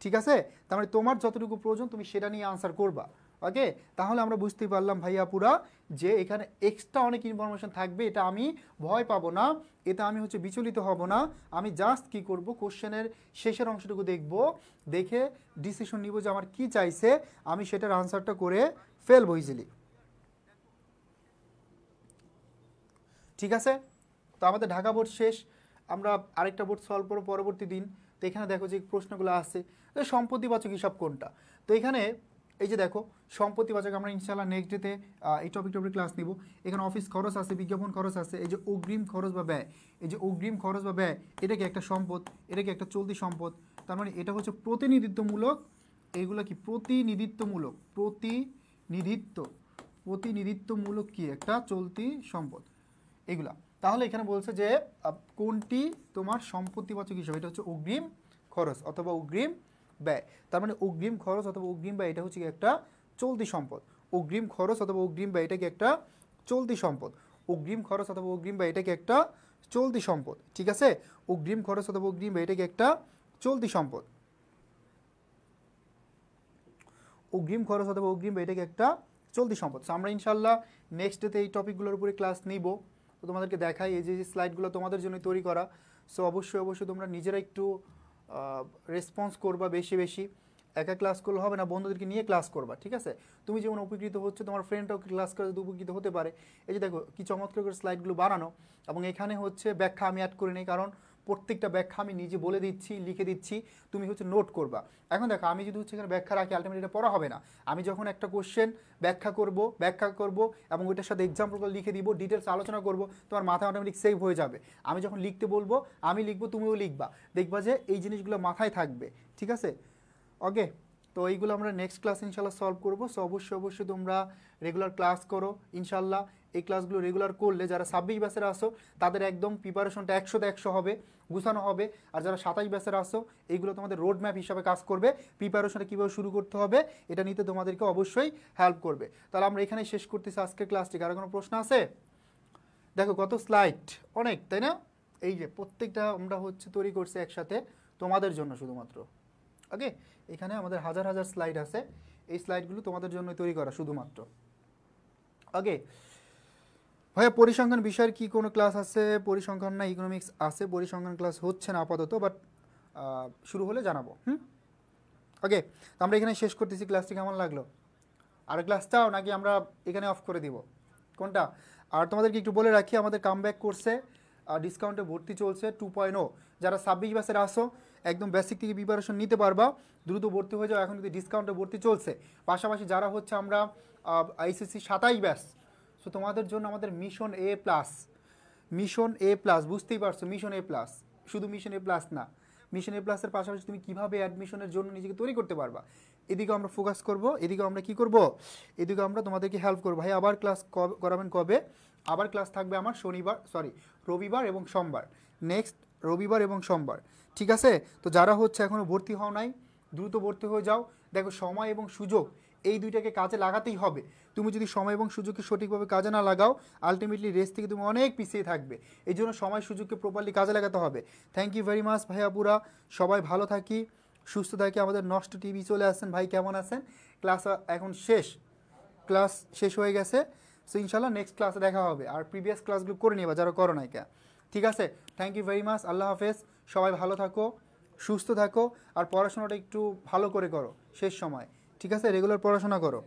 ঠিক আছে, তার মানে তোমার যতটুকু প্রয়োজন তুমি সেটা নিয়ে আনসার করবা। ওকে, তাহলে আমরা বুঝতেই পারলাম ভাইয়া পুরা যে এখানে এক্সট্রা অনেক ইনফরমেশন থাকবে, এটা আমি ভয় পাবো না, এটা আমি হচ্ছে বিচলিত হব না, আমি জাস্ট কি করব, কোশ্চেনের শেষের অংশটুকু দেখব, দেখে ডিসিশন নিব যে আমার কি চাইছে, আমি সেটার আনসারটা করে ফেলবো ইজিলি। ঠিক আছে, তো আমাদের ঢাকা বোর্ড শেষ, আমরা আরেকটা বোর্ড সলভ করবো পরবর্তী দিন। তো এখানে দেখো যে প্রশ্নগুলো আছে, সম্পত্তিবাচক হিসাব কোনটা, তো এখানে এই যে দেখো সম্পত্তিবাচক, আমরা ইনশাআল্লাহ নেক্সট ডেতে এই টপিক ক্লাস নিব। এখানে অফিস খরচ আছে, বিজ্ঞাপন খরচ আছে, এই যে অগ্রিম খরচ বা ব্যয়, এই যে অগ্রিম খরচ বা ব্যয়, এটা কি একটা সম্পদ, এটা কি একটা চলতি সম্পদ, তার মানে এটা হচ্ছে প্রতিনিধিত্বমূলক, এইগুলো কি প্রতিনিধিত্বমূলক, প্রতিনিধিত্বমূলক কি একটা চলতি সম্পদ এগুলা। তাহলে এখানে বলছে যে কোনটি তোমার সম্পত্তিবাচক হিসাবে, এটা হচ্ছে অগ্রিম খরচ অথবা অগ্রিম ব্যয়, তার মানে অগ্রিম খরচ অথবা অগ্রিম ব্যয় এটা হচ্ছে কি একটা চলতি সম্পদ, অগ্রিম খরচ অথবা অগ্রিম ব্যয় এটা কি একটা চলতি সম্পদ, অগ্রিম খরচ অথবা অগ্রিম ব্যয় এটা কি একটা চলতি সম্পদ। ঠিক আছে, অগ্রিম খরচ অথবা অগ্রিম ব্যয় এটা কি একটা চলতি সম্পদ, অগ্রিম খরচ অথবা অগ্রিম ব্যয় এটা কি একটা চলতি সম্পদ। আমরা ইনশাল্লাহ নেক্সট ডেতে এই টপিকগুলোর উপরে ক্লাস নিব। তো তোমাদেরকে দেখাই এই যে স্লাইডগুলো তোমাদের জন্য তৈরি করা, সো অবশ্যই তোমরা নিজেরা একটু রেসপন্স করবা বেশি বেশি, একা ক্লাস করলে হবে না, বন্ধুদেরকে নিয়ে ক্লাস করবা। ঠিক আছে, তুমি যেমন উপকৃত হচ্ছে তোমার ফ্রেন্ডরাও ক্লাস করে যদি উপকৃত হতে পারে। এই যে দেখো কি চমৎকার করে স্লাইডগুলো বানানো, এবং এখানে হচ্ছে ব্যাখ্যা আমি অ্যাড করে নিই, কারণ প্রত্যেকটা ব্যাখ্যা আমি নিজে বলে দিচ্ছি, লিখে দিচ্ছি, তুমি হচ্ছে নোট করবা। এখন দেখো আমি যদি হচ্ছে এখানে ব্যাখ্যা রাখি, আলটিমেটলি এটা পড়া হবে না। আমি যখন একটা কোশ্চেন ব্যাখ্যা করব এবং ওইটার সাথে এক্সাম্পলগুলো লিখে দিব, ডিটেলস আলোচনা করব, তোমার মাথায় অটোমেটিক সেভ হয়ে যাবে। আমি যখন লিখতে বলবো, আমি লিখবো, তুমিও লিখবা, দেখবা যে এই জিনিসগুলো মাথায় থাকবে। ঠিক আছে, ওকে। তো এইগুলো আমরা নেক্সট ক্লাস ইনশাল্লাহ সলভ করবো। সো অবশ্যই তোমরা রেগুলার ক্লাস করো ইনশাল্লাহ। এই ক্লাসগুলো রেগুলার করলে যারা 26 ব্যাচের আসো তাদের একদম প্রিপারেশনটা 100তে 100 হবে, গুছানো হবে। আর যারা 27 ব্যাচের আসো, এইগুলো তোমাদের রোড ম্যাপ হিসাবে কাজ করবে, প্রিপারেশনটা কীভাবে শুরু করতে হবে এটা নিতে তোমাদেরকে অবশ্যই হেল্প করবে। তাহলে আমরা এখানেই শেষ করতেছি আজকের ক্লাসটি। কারো কোনো প্রশ্ন আছে? দেখো কত স্লাইড, অনেক, তাই না? এই যে প্রত্যেকটা আমরা হচ্ছে তৈরি করছি একসাথে তোমাদের জন্য শুধুমাত্র। ওকে, এখানে আমাদের হাজার হাজার স্লাইড আছে, এই স্লাইডগুলো তোমাদের জন্য তৈরি করা শুধুমাত্র। ওকে ভাইয়া, পরিসংখ্যান বিষয়ের কি কোনো ক্লাস আছে? পরিসংখ্যান না ইকোনমিক্স আছে, পরিসংখ্যান ক্লাস হচ্ছে না আপাতত, বাট শুরু হলে জানাবো। ওকে, তো আমরা এখানে শেষ করতেছি। ক্লাসটি কেমন লাগলো? আর ক্লাস চাও নাকি আমরা এখানে অফ করে দিব, কোনটা? আর তোমাদেরকে একটু বলে রাখি, আমাদের কামব্যাক কোর্সে ডিসকাউন্টে ভর্তি চলছে 2.0। যারা 26 ব্যাচের আসো, একদম বেসিক থেকে প্রিপারেশন নিতে পারবা, দ্রুত ভর্তি হয়ে যাও, এখন কিন্তু ডিসকাউন্টে ভর্তি চলছে। পাশাপাশি যারা হচ্ছে আমরা এইচএসসি 27 ব্যাচ, সো তোমাদের জন্য আমাদের mission A+, mission A plus, বুঝতেই পারছো মিশন এ প্লাস, শুধু মিশন এ প্লাস না, মিশন এ প্লাসের পাশাপাশি তুমি কীভাবে অ্যাডমিশনের জন্য নিজেকে তৈরি করতে পারবা, এদিকে আমরা ফোকাস করব, এদিকে আমরা কি করব, এদিকে আমরা তোমাদেরকে হেল্প করবো। ভাই আবার ক্লাস করাবেন কবে? আবার ক্লাস থাকবে আমার রবিবার এবং সোমবার, নেক্সট রবিবার এবং সোমবার, ঠিক আছে? তো যারা হচ্ছে এখনও ভর্তি হও নাই, দ্রুত ভর্তি হয়ে যাও। দেখো সময় এবং সুযোগ এই দুইটাকে কাজে লাগাতেই হবে। তুমি যদি সময় এবং সুযোগকে সঠিকভাবে কাজে না লাগাও, আলটিমেটলি রেস থেকে তুমি অনেক পিছিয়ে থাকবে। এই জন্য সময় সুযোগকে প্রপারলি কাজে লাগাতে হবে। থ্যাংক ইউ ভেরি মাচ ভাইয়াপুরা, সবাই ভালো থাকি, সুস্থ থাকি। আমাদের নষ্ট টিভি চলে আসছেন, ভাই কেমন আছেন? ক্লাস এখন শেষ, ক্লাস শেষ হয়ে গেছে। সো ইনশাল্লাহ নেক্সট ক্লাসে দেখা হবে। আর প্রিভিয়াস ক্লাসগুলো করে নিবা যারা করো নাই কে, ঠিক আছে? থ্যাংক ইউ ভেরি মাচ, আল্লাহ হাফেজ, সবাই ভালো থাকো, সুস্থ থাকো, আর পড়াশোনাটা একটু ভালো করে করো শেষ সময়, ঠিক আছে? রেগুলার পড়াশোনা করো।